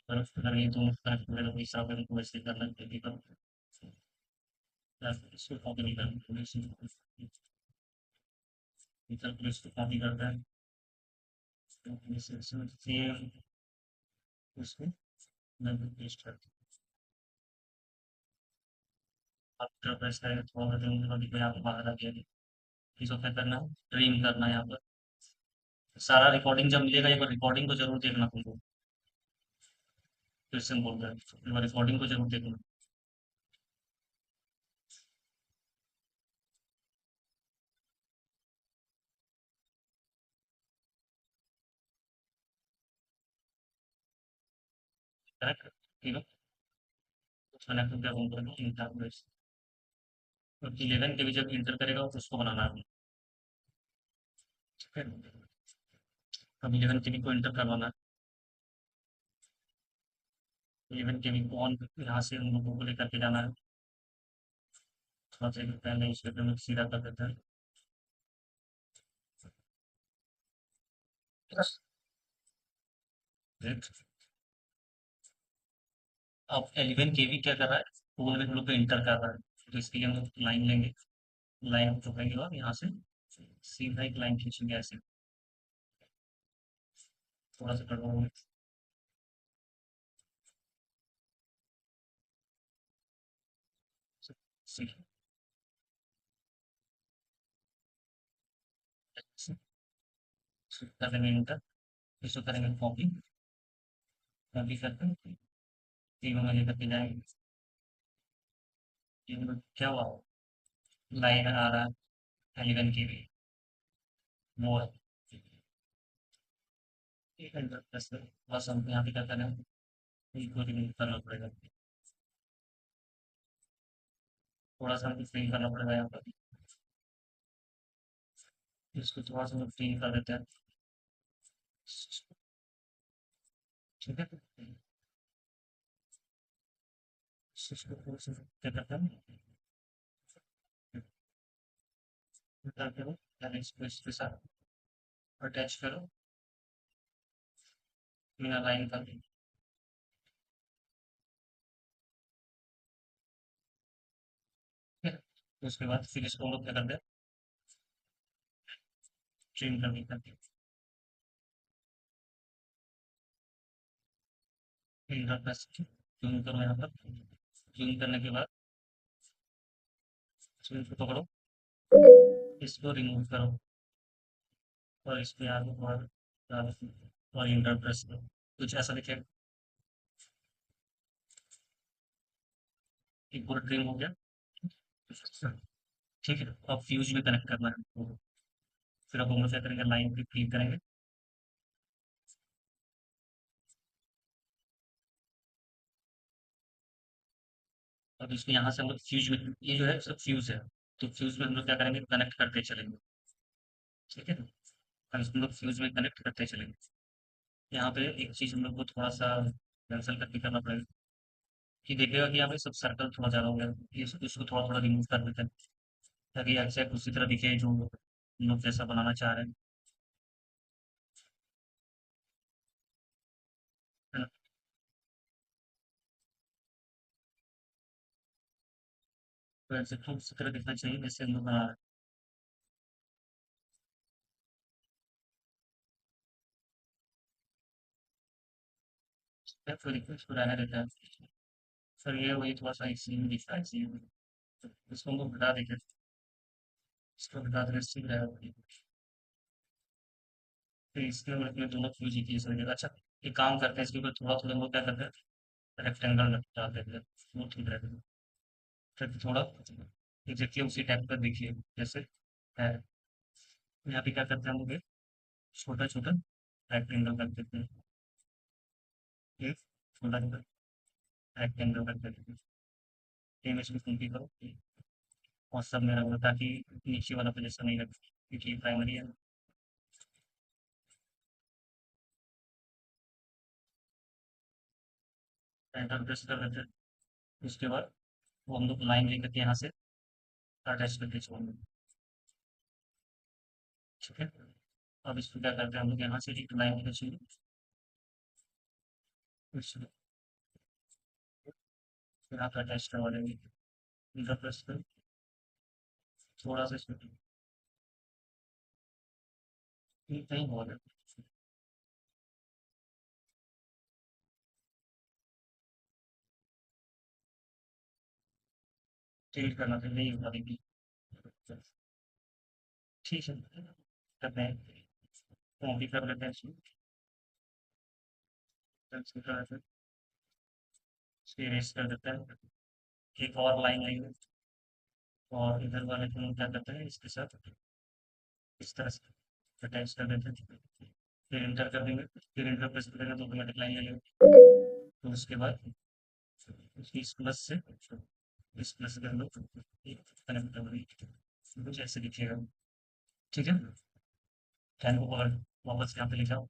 तरफ अगर ये दोनों तरफ मेरा कोई हिसाब है तो वैसे करना चाहिए तो इसको कॉपी नहीं करना इधर पुलिस को कॉपी करता है सेम उसको मैं पेस्ट करता हूँ आप जब प्रेस करेंगे थोड़ा सा अभी यहाँ पे बाहर आ गया इसको क्या करना है ट्रिम करना है यहाँ पर सारा रिकॉर्डिंग जब मिलेगा एक बार रिकॉर्डिंग को जरूर देखना तुमको फिर से बोल रहा है एक बार रिकॉर्डिंग को जरूर देखना करेक्ट, ठीक है। उसका नेटवर्क क्या बोलते हैं, इंटरप्रेस। तो 11 के भी जब इंटर करेगा तो उसको बनाना है, ठीक है। अब 11 के भी को इंटर करवाना है। 11 के भी को ऑन यहाँ से उन लोगों को लेकर के जाना है। थोड़ा सा पहले उसके पे सीधा कर देते हैं। Right? अब 11 के भी क्या कर रहा है, वो हम लोग को इंटर कर रहा है। तो इसके लिए हम लोग लाइन लेंगे, लाइन पकड़ेंगे और यहाँ से सीधा एक लाइन खींचेंगे ऐसे, थोड़ा सा कटवाएंगे। सीधा कर देंगे इंटर। इसको करेंगे कॉपी, कॉपी करके तीनों में लेकर के जाएंगे। तीनों में क्या हुआ, लाइन आ रहा है 11 के भी, वो है इंटर प्लस। बस हमको यहाँ पे क्या करना है, इसको रिमूव करना पड़ेगा। थोड़ा सा हमको फिल करना पड़ेगा यहाँ पर, इसको थोड़ा सा हम फिल कर देते हैं, ठीक है। इसको थोड़ा सा क्या करते हैं, फिल्टर करो, यानी इसको इसके साथ अटैच करो, बिना लाइन का। ठीक है। उसके बाद फिर इसको हम लोग क्या करते हैं, ट्रिम करने करते हैं। फिल्टर प्लस जूम करो यहाँ पर, जूम करने के बाद इसको पकड़ो, इसको रिमूव करो और इस पे आगे और इंटर प्रेस करो, कुछ ऐसा दिखेगा। एक पूरा ट्रिम हो गया, ठीक है। अब फ्यूज में कनेक्ट करना है, फिर अब हम लोग क्या करेंगे, लाइन पे क्लिक करेंगे। अब इसको यहाँ से हम लोग फ्यूज में, ये जो है सब फ्यूज है, तो फ्यूज में हम लोग क्या करेंगे, कनेक्ट करते चलेंगे, ठीक है। अब इसको हम लोग फ्यूज में कनेक्ट करते चलेंगे। यहाँ पे एक चीज हम लोग को थोड़ा सा कैंसिल करके करना पड़ेगा, कि देखिएगा कि यहाँ पे सब सर्कल थोड़ा ज़्यादा हो गया, ये इसको थोड़ा थोड़ा रिमूव कर देते हैं, ताकि एग्जैक्ट उसी तरह दिखे जो हम लोग जैसा बनाना चाह रहे हैं, है ना। तो एग्जैक्ट उसी तरह दिखना चाहिए जैसे हम लोग बना रहे हैं। फिर इसको रहने देते हैं। सर ये वही थोड़ा सा इसी में दिखता है, इसी में तो इसको हम लोग हटा देंगे, इसको हटा देंगे, इससे रहेगा। फिर इसके हम अपने दोनों फ्यूज ही की सर। अच्छा, एक काम करते हैं, इसके ऊपर थोड़ा थोड़ा हम लोग क्या करते हैं, रेक्टेंगल डाल देते हैं, वो ठीक रहेगा। फिर थोड़ा एग्जैक्टली उसी टाइप का दिखिए जैसे है। यहाँ पे क्या करते हैं हम लोग, छोटा छोटा रेक्टेंगल कर देते हैं, एक छोटा छोटा रेक्टेंगल कर देते हैं। इमेज में कॉपी करो और सब में रखो, ताकि नीचे वाला पोजीशन नहीं रखे, क्योंकि प्राइमरी है। एंटर प्रेस कर देते हैं। उसके बाद वो हम लोग लाइन लेकर के यहाँ से अटैच करके छोड़ेंगे, ठीक है। अब इसको क्या करते हैं हम लोग, यहाँ से एक लाइन खींचेंगे, फिर आप अटैच करवा देंगे। एंटर प्रेस कर, थोड़ा सा इसमें कहीं हो गया, टिल्ट करना था, नहीं होगा देखिए। ठीक है, करते हैं, कॉपी कर लेते हैं इसको, पेंसिल कर लेते हैं, इसको erase कर देते हैं। एक और लाइन लेंगे और इधर वाले को हम क्या करते हैं, इसके साथ इस तरह से अटैच कर देते हैं, फिर इंटर कर देंगे। फिर इंटर प्रेस करेंगे तो ऑटोमेटिक लाइन ले लेंगे। तो उसके बाद 20 प्लस से 20 प्लस कर लो, एक कनेक्ट कर लो, कुछ ऐसे दिखेगा। ठीक है, फैन को पकड़, वापस यहाँ पे ले जाओ।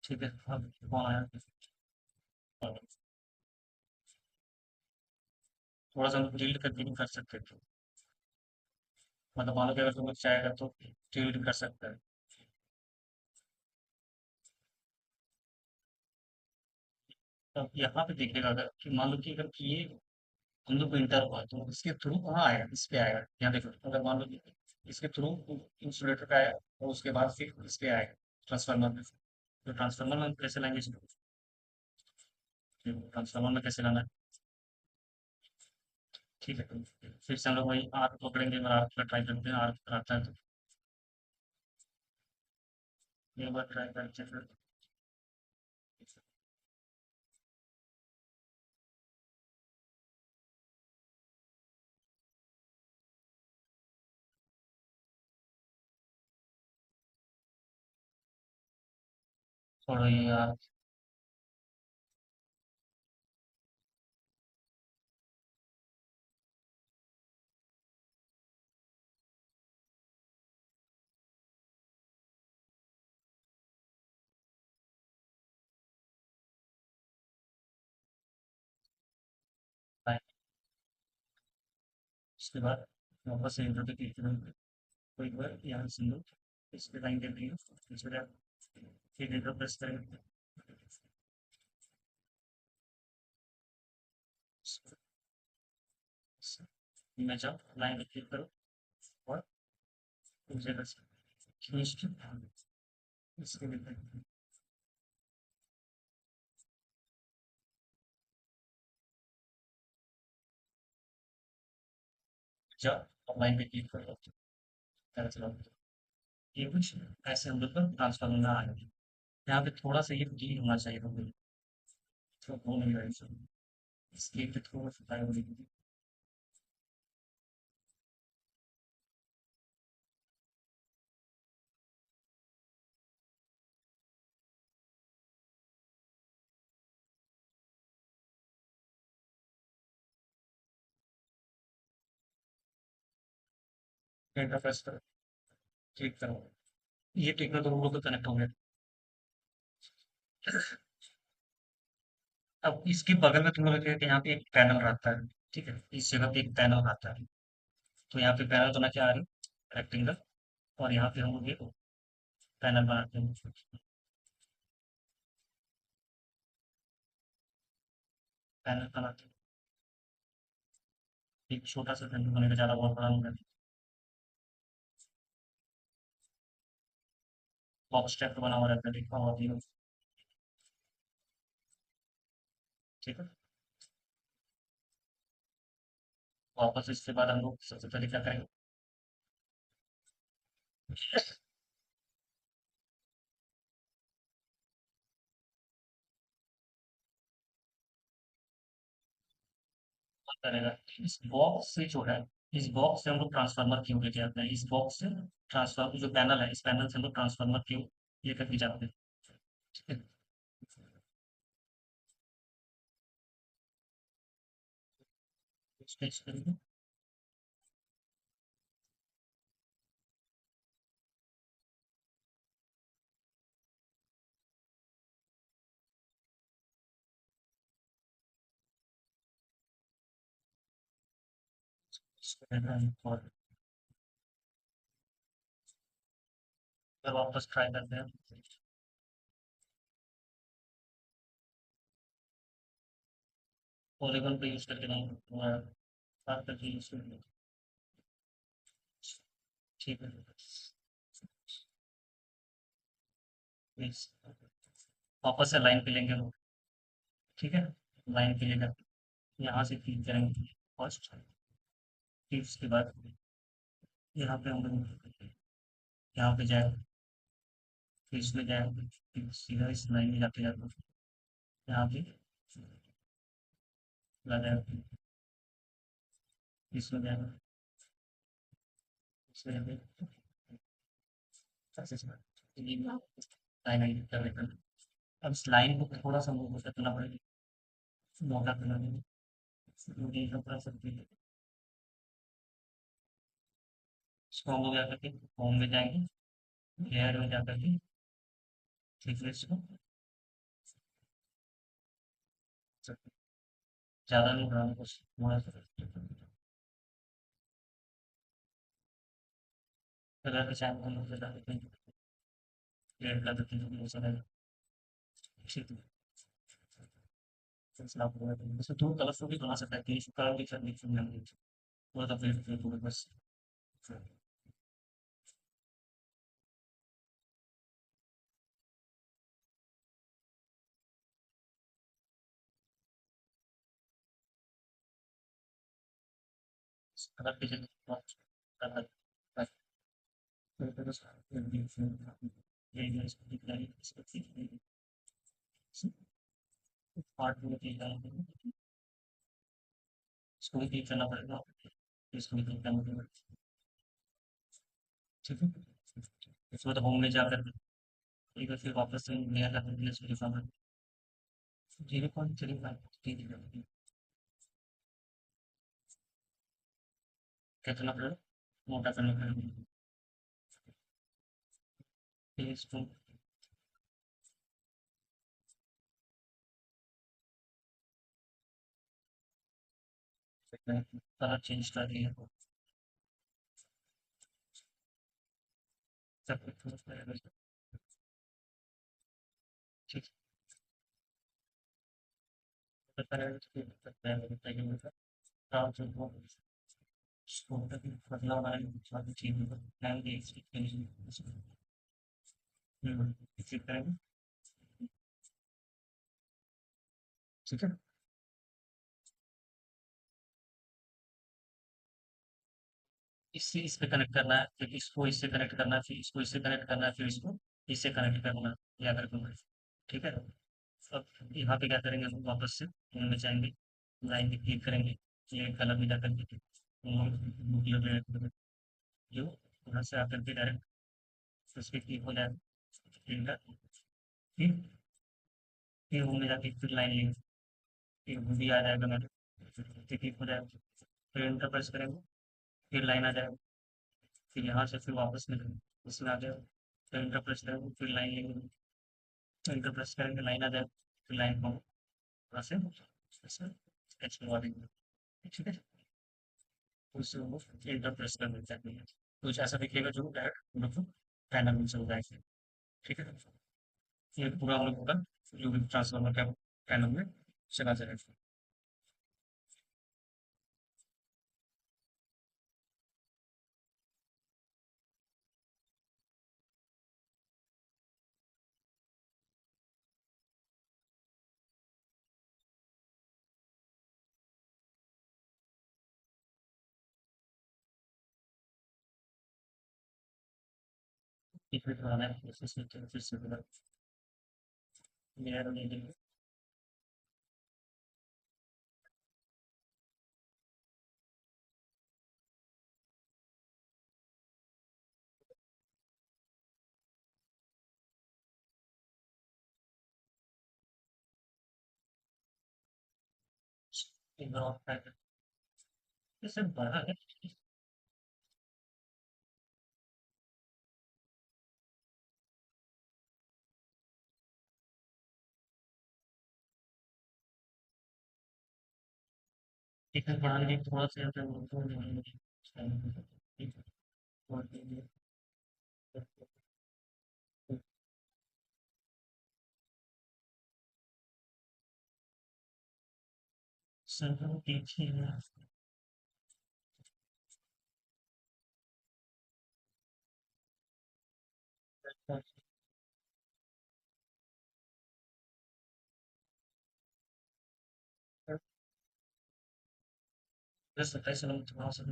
ठीक है, अब कौन आया? थोड़ा सा टिल्ट करके भी कर सकते थे, मतलब मान लो कि अगर तुम्हें चाहेगा तो टिल्ट कर सकता है। अब यहाँ पे देखिएगा, अगर कि मान लो कि अगर ये हम लोग को इंटर हुआ तो इसके थ्रू कहाँ आएगा, इस पे आएगा। यहाँ देखो, अगर मान लो कि इसके थ्रू इंसुलेटर पे आया और उसके बाद फिर इस पे आएगा, ट्रांसफार्मर में। तो ट्रांसफार्मर में हम कैसे लाएंगे इसको? ट्रांसफार्मर में कैसे लाना है? ठीक है, तो फिर से हम लोग वही आर्क पकड़ेंगे और आर्क का ट्राई करते हैं, आर्क आता है तो एक बार ट्राई करते हैं फिर। छोड़ो ये यार। उसके बाद वापस से इंटर पे क्लिक करेंगे, कोई बार यहाँ से लो, इस पे लाइन दे देंगे, इसमें फिर इंटर प्रेस करेंगे, मैं जाओ लाइन पे क्लिक करो और उस जगह से खींच के इसके लिए जाओ और लाइन पे क्लिक करो, पता चला। ये कुछ ऐसे हम लोग का ट्रांसफर में आ गया। यहाँ पे थोड़ा सा ये डी होना चाहिए हम लोग, तो हो नहीं रहा है इसमें। इसके पे थोड़ा सा टाइम लगेगा। डेटा प्रेस करो, क्लिक करो, ये टेक्नो तो हम लोग का कनेक्ट हो गया। अब इसके बगल में तुम लोग देखिए कि यहाँ पे एक पैनल रहता है। ठीक है, इस जगह पे एक पैनल आता है, तो यहाँ पे पैनल बना के आ रही है रेक्टेंगल, और यहाँ पे हम लोग ये पैनल बनाते हैं। पैनल बनाते हैं, एक छोटा सा पैनल बनेगा, ज़्यादा बहुत बड़ा नहीं बनेगा। बॉक्स टाइप का बना हुआ रहता है, देखा हुआ भी हो। ठीक है, वापस इसके बाद हम लोग सबसे पहले क्या करेंगे? करेगा, इस बॉक्स से जो है, इस बॉक्स से हम लोग ट्रांसफार्मर क्यों लेके आते हैं, इस बॉक्स से ट्रांसफार्मर जो पैनल है, इस पैनल से हम लोग ट्रांसफार्मर क्यों लेकर के जाते हैं। ठीक है, स्केच करेंगे। और फिर वापस ट्राई करते हैं। पॉलीगॉन पे यूज करके नहीं, बात करके यूज करके। ठीक है, प्लीज वापस से लाइन पे लेंगे हम। ठीक है, लाइन पे लेकर यहाँ से क्लिक करेंगे फर्स्ट, फिर उसके बाद यहाँ पे हम लोग यहाँ पे जाए, फिर इसमें जाए, फिर सीधा इस लाइन में जाते जाते यहाँ पे लगाए, इसमें जाए, इसमें जाए, ऐसे लाइन कर लेकर अब इस लाइन को थोड़ा सा मूव करना पड़ेगा, मोटा करना पड़ेगा, थोड़ा सा इसको हम लोग जा करके होम में जाएंगे, लेयर में जा करके थिकनेस को ज़्यादा नहीं बढ़ाना, कुछ थोड़ा सा कलर के चाहे हम लोग जला देते हैं, रेड का देते हैं, दूसरा ठीक है। फैसला पूरा करेंगे। वैसे तो कलरफुल भी बना सकता है, तेज कलर भी करने की हमने थोड़ा सा फिर पूरे बस कलर के जगह कलर फिर बस ये इसको दिखलाई इसको पार्ट में दिख रहा है, इसको भी क्लिक करना पड़ेगा, इसको भी क्लिक करना पड़ेगा, ठीक है। इसमें तो होम में जाकर एक बार फिर वापस से नया कर दिया इसको दिखाना 0.35 कितना पड़ेगा, मोटा करना पड़ेगा, फिर इसको कलर चेंज कर दिया, सब कुछ चेंज करेगा, ठीक है। कलर इसको करता है बताइए मतलब काम जो हो उसको बदलाव आए सारी चीज़ों को प्लान के एक्सपेक्टेशन इसी तरह ठीक है। इससे इस पे कनेक्ट करना है, फिर इसको इससे कनेक्ट करना है, फिर इसको इससे कनेक्ट करना है, फिर इसको इससे कनेक्ट करना है, या करके ठीक है। अब यहाँ पे क्या करेंगे, हम वापस से में जाएंगे, लाइन पे क्लिक करेंगे, ये कलर में जाकर के जो यहाँ से आकर के डायरेक्ट उस पर क्लिक हो जाएगा, फिर फिर होने जाके फिर लाइन लेंगे, फिर वो भी आ जाएगा मेरे, फिर क्लिक हो जाएगा, फिर एंटर प्रेस करेंगे, फिर लाइन आ जाएगा, फिर यहाँ से फिर वापस निकलेंगे, इसमें आ जाएगा, फिर एंटर प्रेस करेंगे, फिर लाइन लेंगे, एंटर प्रेस करेंगे, लाइन आ जाएगा, फिर लाइन को थोड़ा से ऐसे स्केच करवा देंगे, ठीक है। उससे वो एंटर प्रेस कर देते हैं, कुछ ऐसा दिखेगा जो डायरेक्ट मतलब पैनल में चल जाएगा, ठीक है। ये पूरा हम लोग का जो भी ट्रांसफार्मर का पैनल में चला जाएगा। फिर बनाना है फिर से लेयर लेंगे, फिर ऑफ कर इससे बड़ा है, इतना बढ़ाने के थोड़ा सा यहाँ पे वो तो ठीक है, और सर्वर पीछे है, दस 27 नंबर थोड़ा सा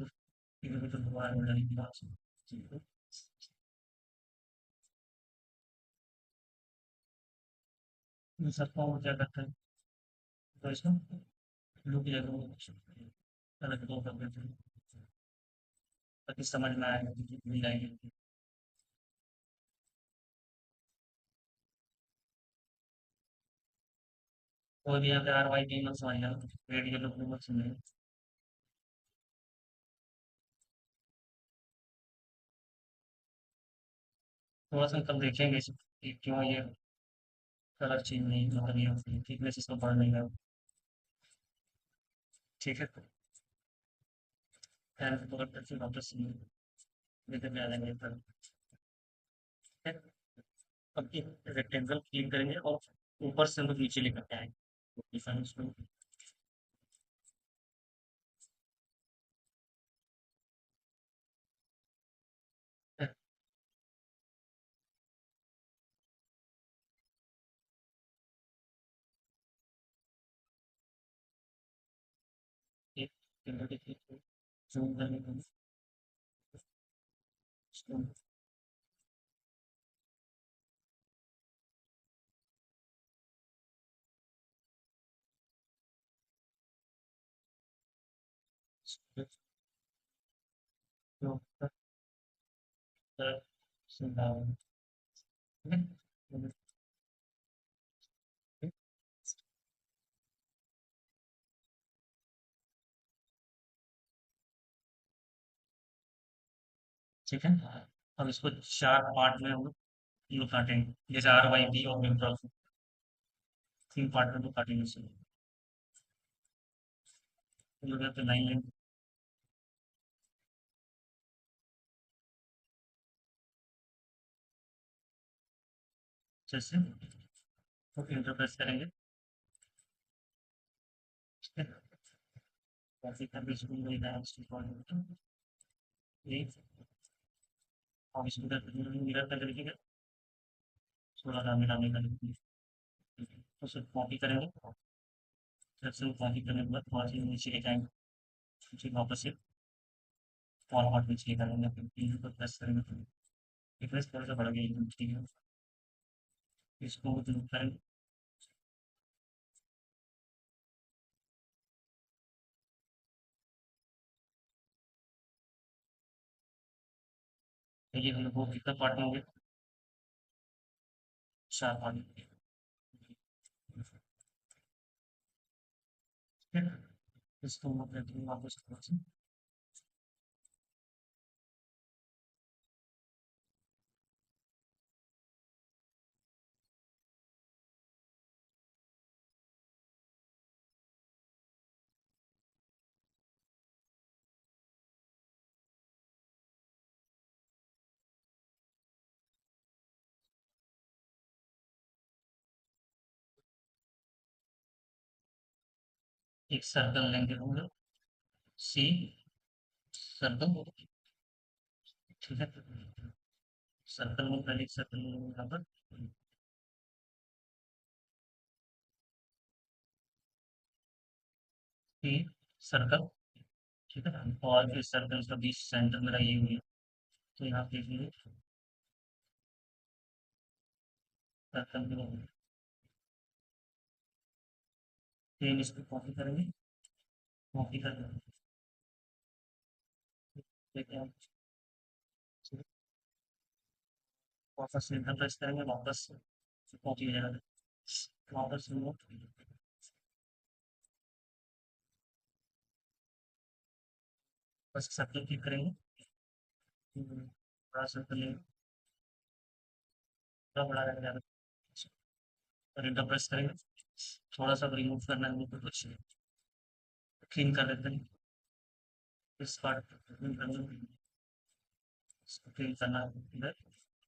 किलोमीटर दोबारा हो जाने की बात है, ठीक है। इन सबका वो क्या करते हैं, तो इसमें लोग ये अलग दो कर देते हैं ताकि समझ में आएगा कि मिल जाएगी। कोई भी यहाँ पे आर वाई टी मत समझना, रेड येलो ब्लू मत समझना। थोड़ा सा कल देखेंगे कि क्यों ये कलर चेंज नहीं, मतलब ये थिकनेस इसका बढ़ नहीं रहा। ठीक है, फैन को पकड़ कर फिर वापस लेकर आ जाएंगे पर। ठीक है, अब एक रेक्टेंगल क्लिक करेंगे और ऊपर से हम लोग नीचे लेकर के आएंगे डिफाइन उसको। एक फिंगर देखिए, जूम करने को उसको। ठीक है, अब इसको चार पार्ट में हम लोग काटेंगे, जैसे आर वाई बी और विप्रो, तीन पार्ट में तो काटेंगे इसे। हम लोग यहाँ पे लाइन लेंगे, जैसे तो इंटरप्रेस करेंगे। ठीक है, कॉपी कर भी इसको और इसको मिरर कर देखिएगा, थोड़ा सा मिलाने का तो सिर्फ कॉपी करेंगे। फिर से कॉपी करने के बाद थोड़ा सा नीचे ले जाएंगे, फिर वापस से फॉल आउट नीचे करेंगे, फिर तीन पर प्रेस करेंगे तो थिकनेस थोड़ा सा बढ़ गई है, ठीक है। इसको जो करेंगे, तो ये हम लोग को कितना पार्ट में हो गया, चार पार्ट में। ठीक है, इसको हम लोग करते हैं वापस थोड़ा सा। एक सर्कल लेंगे हम लोग, सी सर्कल। ठीक है, सर्कल में पहले एक सर्कल यहाँ पर, सी सर्कल। ठीक है, और इस सर्कल का बीच सेंटर मेरा ये हुई है, तो यहाँ पे देखिए सर्कल में सेम इसको कॉपी करेंगे, कॉपी कर देखते हैं। वापस से इंटर प्रेस करेंगे, वापस कॉपी हो जाएगा, वापस हम लोग बस सर्कल क्लिक करेंगे, बड़ा सर्कल लेंगे, थोड़ा बड़ा रहेगा ज़्यादा, और इंटर प्रेस करेंगे। थोड़ा सा रिमूव करना है हमको, कुछ क्लीन कर लेते हैं, इस पार्ट को क्लीन करना है, इसको क्लीन करना है इधर,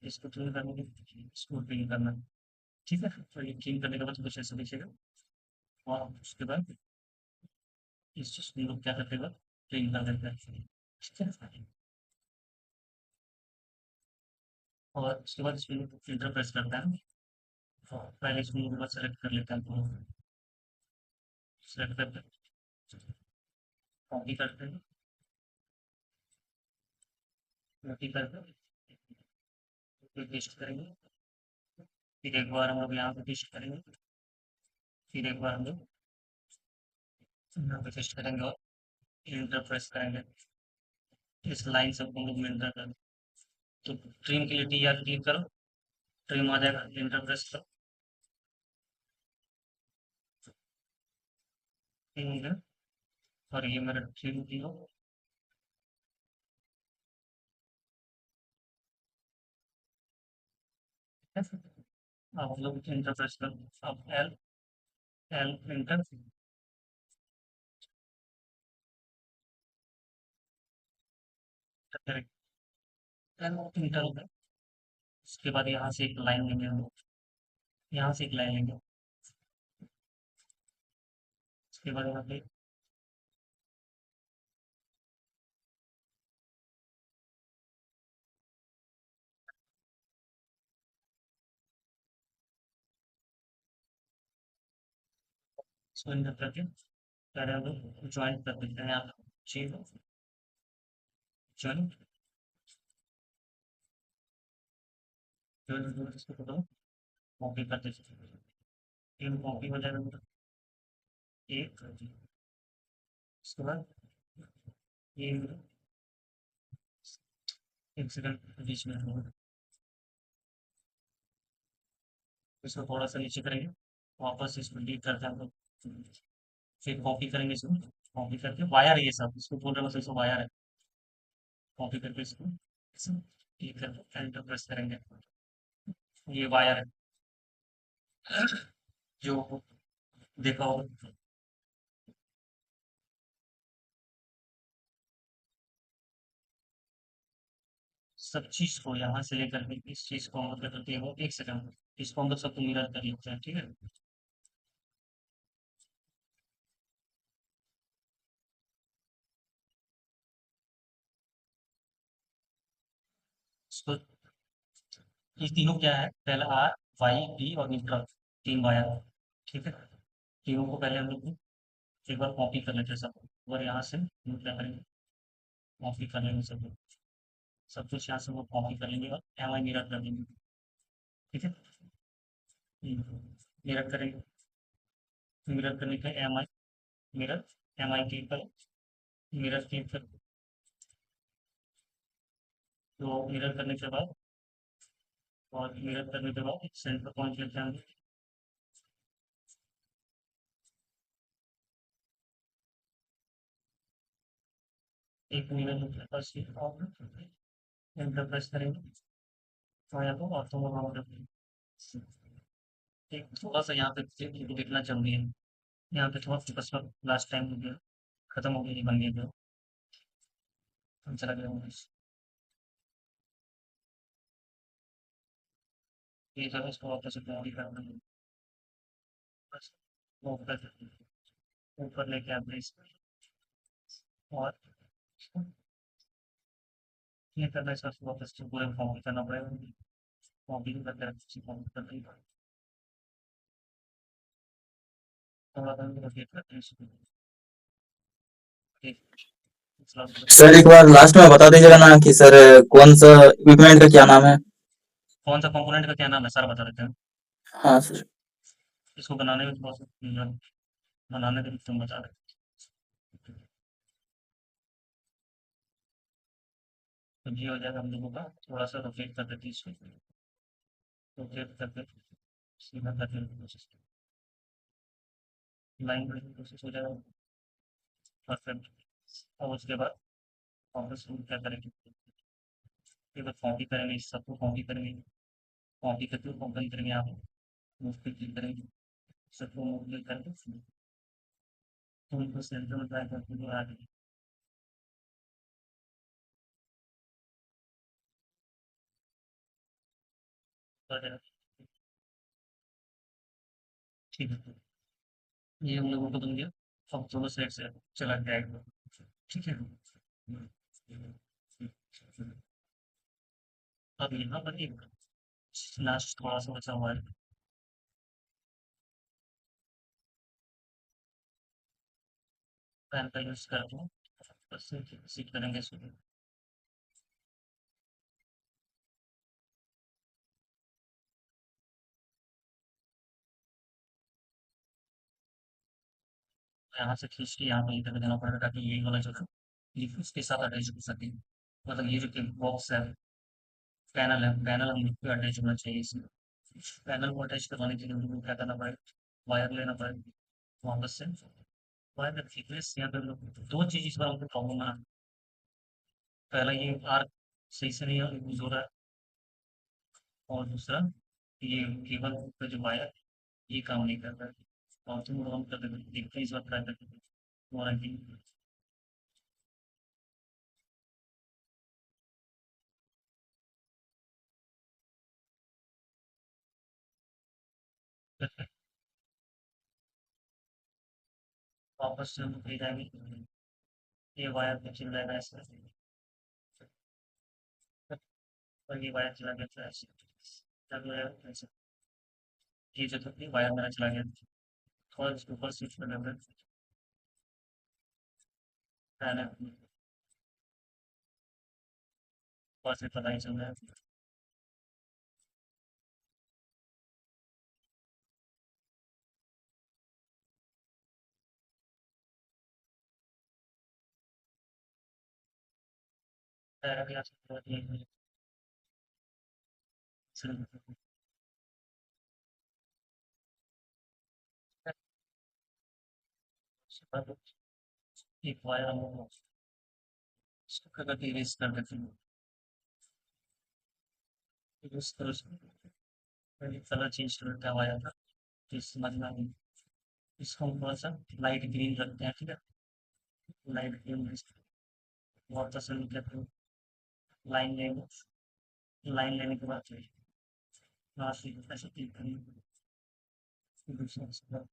इसको क्लीन करने के लिए इसको क्लीन करना है। ठीक है, तो ये क्लीन करने के बाद कुछ ऐसा दिखेगा, और उसके बाद इस चीज़ को हम लोग क्या करते हैं, क्लीन कर देते हैं। ठीक है, और उसके बाद इसमें फिल्टर प्रेस करते हैं, और पहले इसमें एक बार सेलेक्ट कर लेते हैं, तो सेलेक्ट करते हैं, कॉपी करते हैं, कॉपी करते हैं, फिर पेस्ट करेंगे, फिर एक बार हम लोग यहाँ पे पेस्ट करेंगे, फिर एक बार हम लोग यहाँ पे पेस्ट करेंगे और इंटर प्रेस करेंगे, इस लाइन से हम लोग इंटर करें। तो ट्रिम के लिए टी आर क्लिक करो, ट्रिम आ जाएगा, इंटर प्रेस करो, ठीक है। और ये मेरा 3 0। अब हम लोग इंटर प्रेस कर, अब एल, एल इंटर करेंगे, एल इंटर होगा। उसके बाद यहाँ से एक लाइन लेंगे हम लोग, यहाँ से एक लाइन लेंगे। उसके बाद यहाँ पे इसको इंटर करके पहले हम लोग ज्वाइन कर देते हैं यहाँ पे, जीरो ज्वाइन, ज्वाइन इसको करो, कॉपी कर देते हैं। तीन कॉपी हो जाएगा मतलब, एक, उसके बाद ये एक सेकंड बीच में होगा। इसको थोड़ा सा नीचे करेंगे, वापस इसको डिलीट करते हैं हम लोग, फिर कॉपी करेंगे इसको, कॉपी करके वायर है ये सब, इसको बोल रहे हैं मतलब इसको वायर है, कॉपी करके इसको क्लिक करके एंटर प्रेस करेंगे, ये वायर है जो देखा होगा। सब चीज को यहाँ से लेकर के इस चीज को हम लोग करते हैं, एक सेकंड, इसको हम लोग सबको मिरर कर लेते हैं, ठीक है। इसको, ये तीनों क्या है, पहला आर, वाई, बी और न्यूट्रल, तीन वायर, ठीक है। तीनों को पहले हम लोग एक बार कॉपी कर लेते हैं सब, और यहाँ से हम लोग क्या करेंगे, कॉपी कर लेंगे सब कुछ यहाँ से वो कॉपी कर लेंगे और एम आई मिरर कर देंगे, ठीक है। मिरर करेंगे, मिरर करने के M I mirror, M I click करो, मिरर क्लिक कर, तो मिरर करने के बाद, और मिरर करने के बाद एक सेंटर पॉइंट लेते हैं हम, एक मिरर लेते हैं बस, ये और एंटर प्रेस करेंगे, तो यहाँ पर ऑटोमोबाइल, एक थोड़ा सा यहाँ पे देखना जरूरी है, यहाँ पे थोड़ा फोकस पर, लास्ट टाइम हो गया, खत्म हो गया, ये बन गया, हम चला गया हूँ। ये जो है इसको वापस से बॉडी करना है, बस वो ऊपर लेके आते हैं इसको, और ये करना है, इसका वापस से पूरे फॉर्म करना पड़ेगा, फॉर्म भी करके रखते हैं, फॉर्म करते ही थोड़ा सा रोटेट करते हैं इसको, ठीक, सर एक बार लास्ट में बता दीजिएगा ना कि सर कौन सा इक्विपमेंट का क्या नाम है। कौन सा कंपोनेंट का क्या नाम है सर बता देते हैं। हाँ सर। इसको बनाने में थोड़ा सा, बनाने के तुम बता रहे, तो ये हो जाएगा हम लोगों का, थोड़ा सा रोटेट कर देते हैं इसको, रोटेट करके सीधा करने की कोशिश, लाइन करने की कोशिश हो जाएगा, परफेक्ट। और उसके बाद वापस हम क्या करेंगे, फिर बस कॉपी करेंगे, इस सबको कॉपी करेंगे, कॉपी करके ओपन करेंगे, यहाँ पे मूव पे क्लिक करेंगे, सबको मूव क्लिक करके तो उनको सेंटर में ड्रैग करके जो आ जाएगी, तो आ जाएगा। ठीक है, ये हम लोगों को बन गया, अब दोनों साइड से चला जाएगा, ठीक है। अब यहाँ पर एक लास्ट थोड़ा सा बचा हुआ है, पेन का यूज करके बस सीख करेंगे इसको, यहाँ से खींच के यहाँ पे इधर देना पड़ेगा, ताकि ये वाला जो है लिक्विड उसके साथ अटैच हो सके, मतलब ये जो बॉक्स है, पैनल है, पैनल हम लोग को अटैच होना चाहिए इसमें, पैनल को अटैच करवाने के लिए हम लोग को क्या करना पड़ेगा, वायर लेना पड़ेगा वापस से, वायर का थिकनेस यहाँ पे हम लोग दो चीज इस बार हमको प्रॉब्लम है। पहला ये आर्क सही से नहीं यूज हो रहा है, और दूसरा ये केबल का जो वायर ये काम नहीं कर रहा है। और तुम हम कर देखते हैं इस बार ट्राई करके तुम्हारा कि वापस से हम कहीं जाएंगे, ये वायर पे चिल जाएगा ऐसे, और ये वायर चला गया था ऐसे, चल रहा है ऐसे। ये जो था ये वायर मेरा चला गया, थोड़ा इसके ऊपर स्विच कर लेते हैं, फैन है, ऊपर से पता ही चल रहा है। पैर भी आ सकता है, ये सिर्फ एक वायर हम लोग इसको करके इरेज कर देते हैं, इरेज करो इसको, पहले कलर चेंज कर देता है वायर का, तो इससे समझ में आ गई। इसको हम थोड़ा सा लाइट ग्रीन रखते हैं, ठीक है, लाइट ग्रीन बहुत पसंद करते हैं। लाइन लेंगे, लाइन लेने के बाद फिर यहाँ से ऐसे क्लिक करेंगे, फिर दूसरा इसके बाद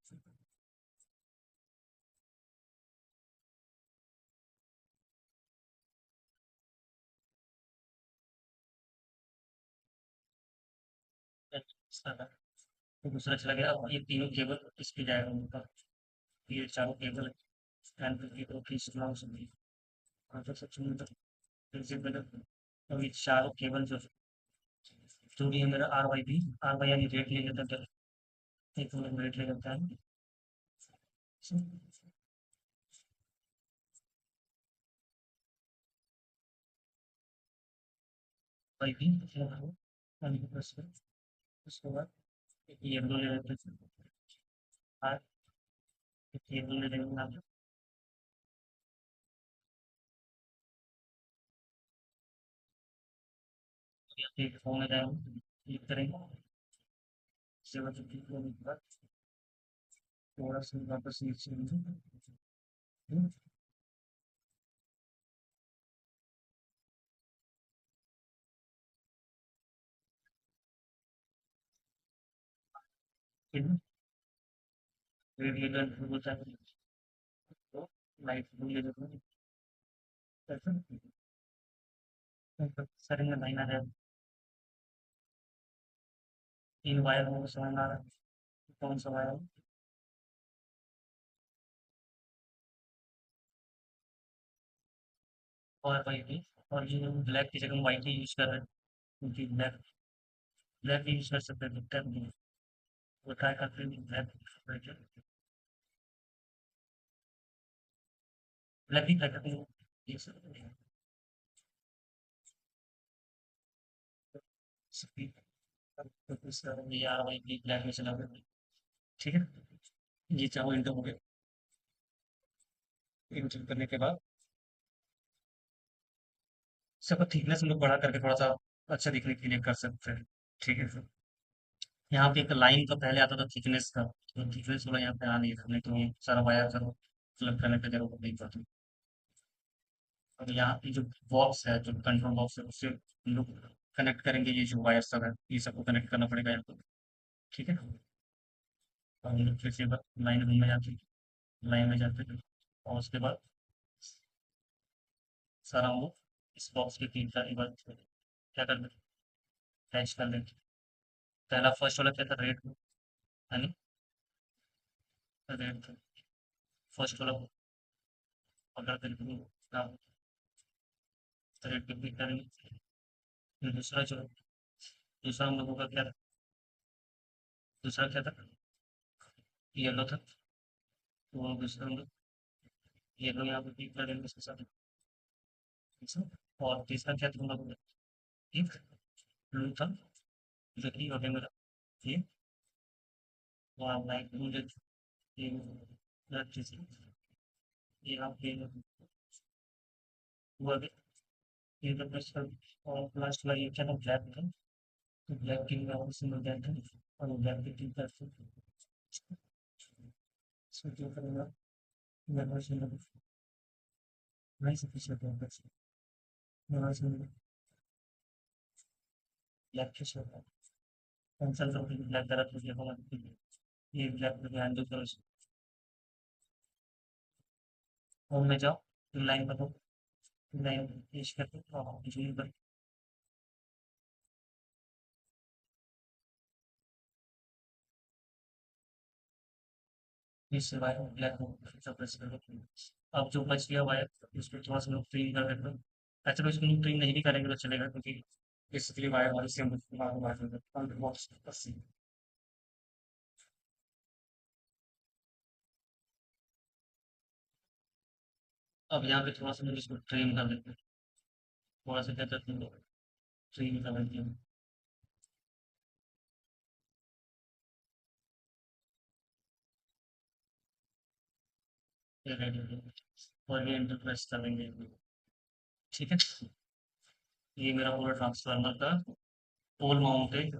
इसका था। फिर दूसरा चला गया, अब ये तीनों केबल इस पे जाएगा ऊपर, ये चारों केबल फैन पे केबल खींच चुना उसमें, और फिर सबसे ऊपर फिर से मैंने, अब ये चारों केबल जो भी है मेरा आर वाई यानी रेट ले लेता है, एक मिनट रेट ले लेता है, वाई भी उसके बाद ये दो ले लेते हैं, आर ये दो ले लेंगे आप, एक फोन में जाएंगे, क्लिक करेंगे, इसके बाद क्लिक करने के बाद थोड़ा सा वापस नीचे रेड लेकर बोलता है तो लाइट ब्लू ले लेते हैं, सर में लाइन आ रहा है, तीन वायर में समझ में आ रहा है कौन सा वायर है। और भाई भी, और ये ब्लैक की जगह व्हाइट ही यूज कर रहे हैं, क्योंकि ब्लैक ब्लैक भी यूज कर सकते हैं, दिक्कत नहीं है। वो ट्राई करते हैं ब्लैक, ब्लैक भी ट्राई करते हैं, ये सब ये आ भाई भी ब्लैक में चला गया, ठीक है। ये चाहो इंटर हो गया, इंटर करने के बाद सबका थिकनेस हम लोग बढ़ा करके थोड़ा सा अच्छा दिखने के लिए कर सकते हैं, ठीक है। यहाँ पे एक लाइन का पहले आता था थिकनेस का, तो थिकनेस वाला यहाँ पे आ नहीं था, नहीं तो ये सारा वायर करो प्लग करने की जरूरत नहीं पड़ती। अब यहाँ पे जो बॉक्स है, जो कंट्रोल बॉक्स है, उससे हम लोग कनेक्ट करेंगे, ये जो वायर सब है ये सबको कनेक्ट करना पड़ेगा यहाँ पे, ठीक है। और हम लोग फिर से लाइन में जाते हैं, लाइन में जाते हैं, और उसके बाद सारा हम लोग इस बॉक्स के तीन का एक बार क्या कर देते, अटैच कर देते। पहला फर्स्ट वाला क्या था, रेड, है ना, रेड फर्स्ट वाला पकड़ करके रेड पे क्लिक करेंगे। फिर दूसरा हम लोगों का क्या था, दूसरा क्या था, येलो था, तो दूसरा हम लोग येलो यहाँ पे क्लिक करेंगे इसके साथ, ठीक है? और तीसरा क्या था हम लोगों का, एक ब्लू था, जो कि हो गया मेरा ये, और लाइट ब्लू जो ये रेड थी, यहाँ पे वो अभी ये तो बस और लास्ट वाला ये क्या था, ब्लैक था। तो ब्लैक की मैं सिंगल ब्लैक था और ब्लैक की तीन तरफ से इसमें क्या करूँगा, मैं सिंगल नहीं सफिशिएंट है बस मैं सिंगल ब्लैक के साथ कैंसल करके ब्लैक कलर को देखो, ये ब्लैक को हैंडल करो, होम में जाओ, लाइन पर लाइन पेश करके और जूम कर इससे वायर ब्लैक हो सब प्रेस कर दो। अब जो बच गया वायर उसको थोड़ा सा लोग ट्रिम कर देते हैं। ऐसे तो इसको लोग ट्रिम नहीं भी करेंगे तो चलेगा, क्योंकि बेसिकली वायर वाले से हम बहुत अस्सी। अब यहाँ पे थोड़ा सा लोग इसको ट्रिम कर देते हैं, थोड़ा सा क्या करते हैं, ट्रिम कर देते हैं। ये रेडी हो गया और ये एंटर प्रेस कर देंगे। ठीक है, ये मेरा पूरा ट्रांसफार्मर का पोल माउंटेड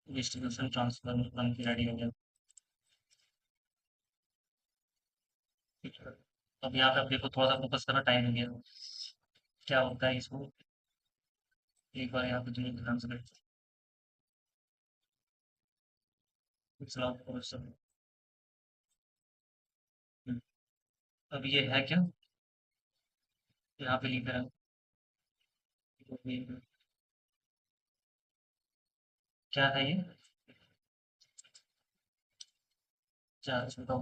डिस्ट्रीब्यूशन ट्रांसफार्मर बन के रेडी हो गया। ठीक है, अब यहाँ पे आप देखो थोड़ा सा फोकस करना, टाइम हो गया, क्या होता है इसको एक बार यहाँ पे जो ध्यान से देखो, चलाओ और सब। अब ये है क्या, यहाँ पे लिख रहा है क्या है ये, चार्ज बताओ।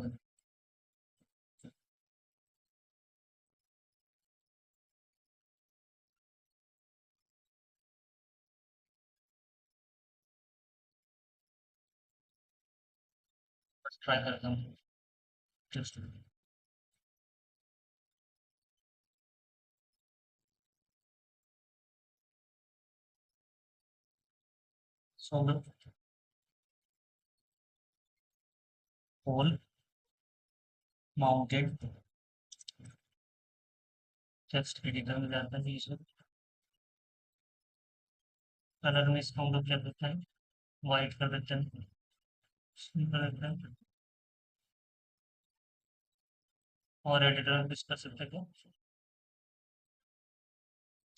बस ट्राई करता हूँ जस्ट। सोलर पोल माउंटेड टेक्स्ट एडिटर में जाता है, इसमें कलर में इसको हम लोग क्या करते हैं, व्हाइट कर देते हैं, कर देते हैं। और एडिटर में कुछ कर सकते हैं क्या,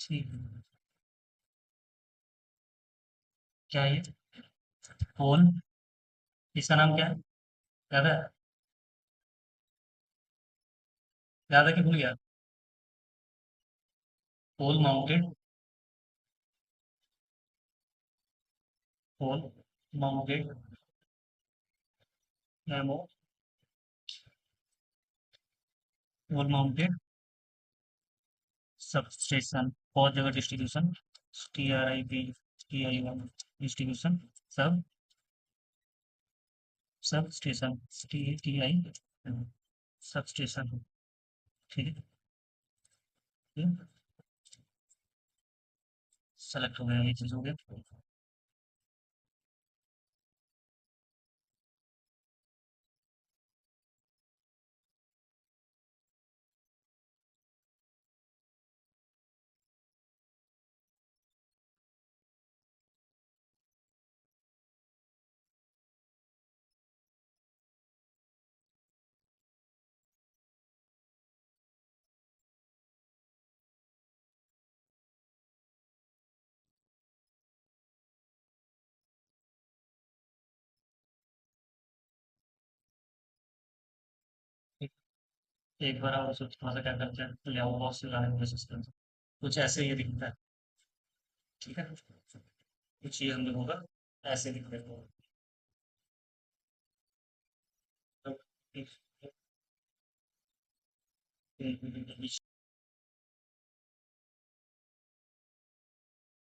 ठीक है। क्या है ये, पोल, इसका नाम क्या है, याद है, याद है कि भूल गया, पोल माउंटेड, पोल माउंटेड एमओ, पोल माउंटेड सब स्टेशन, बहुत जगह डिस्ट्रीब्यूशन, TRIB डिस्ट्रीब्यूशन सब, sub station, TI sub station. ठीक है, सेलेक्ट हो गया, ये चीज हो गया। एक एक बार और उसको थोड़ा सा क्या करते हैं, ले आओ बॉक्स से लाने की कोशिश करते हैं, कुछ ऐसे ये दिखता है। ठीक है, कुछ ये हम लोग होगा ऐसे दिखता है। तो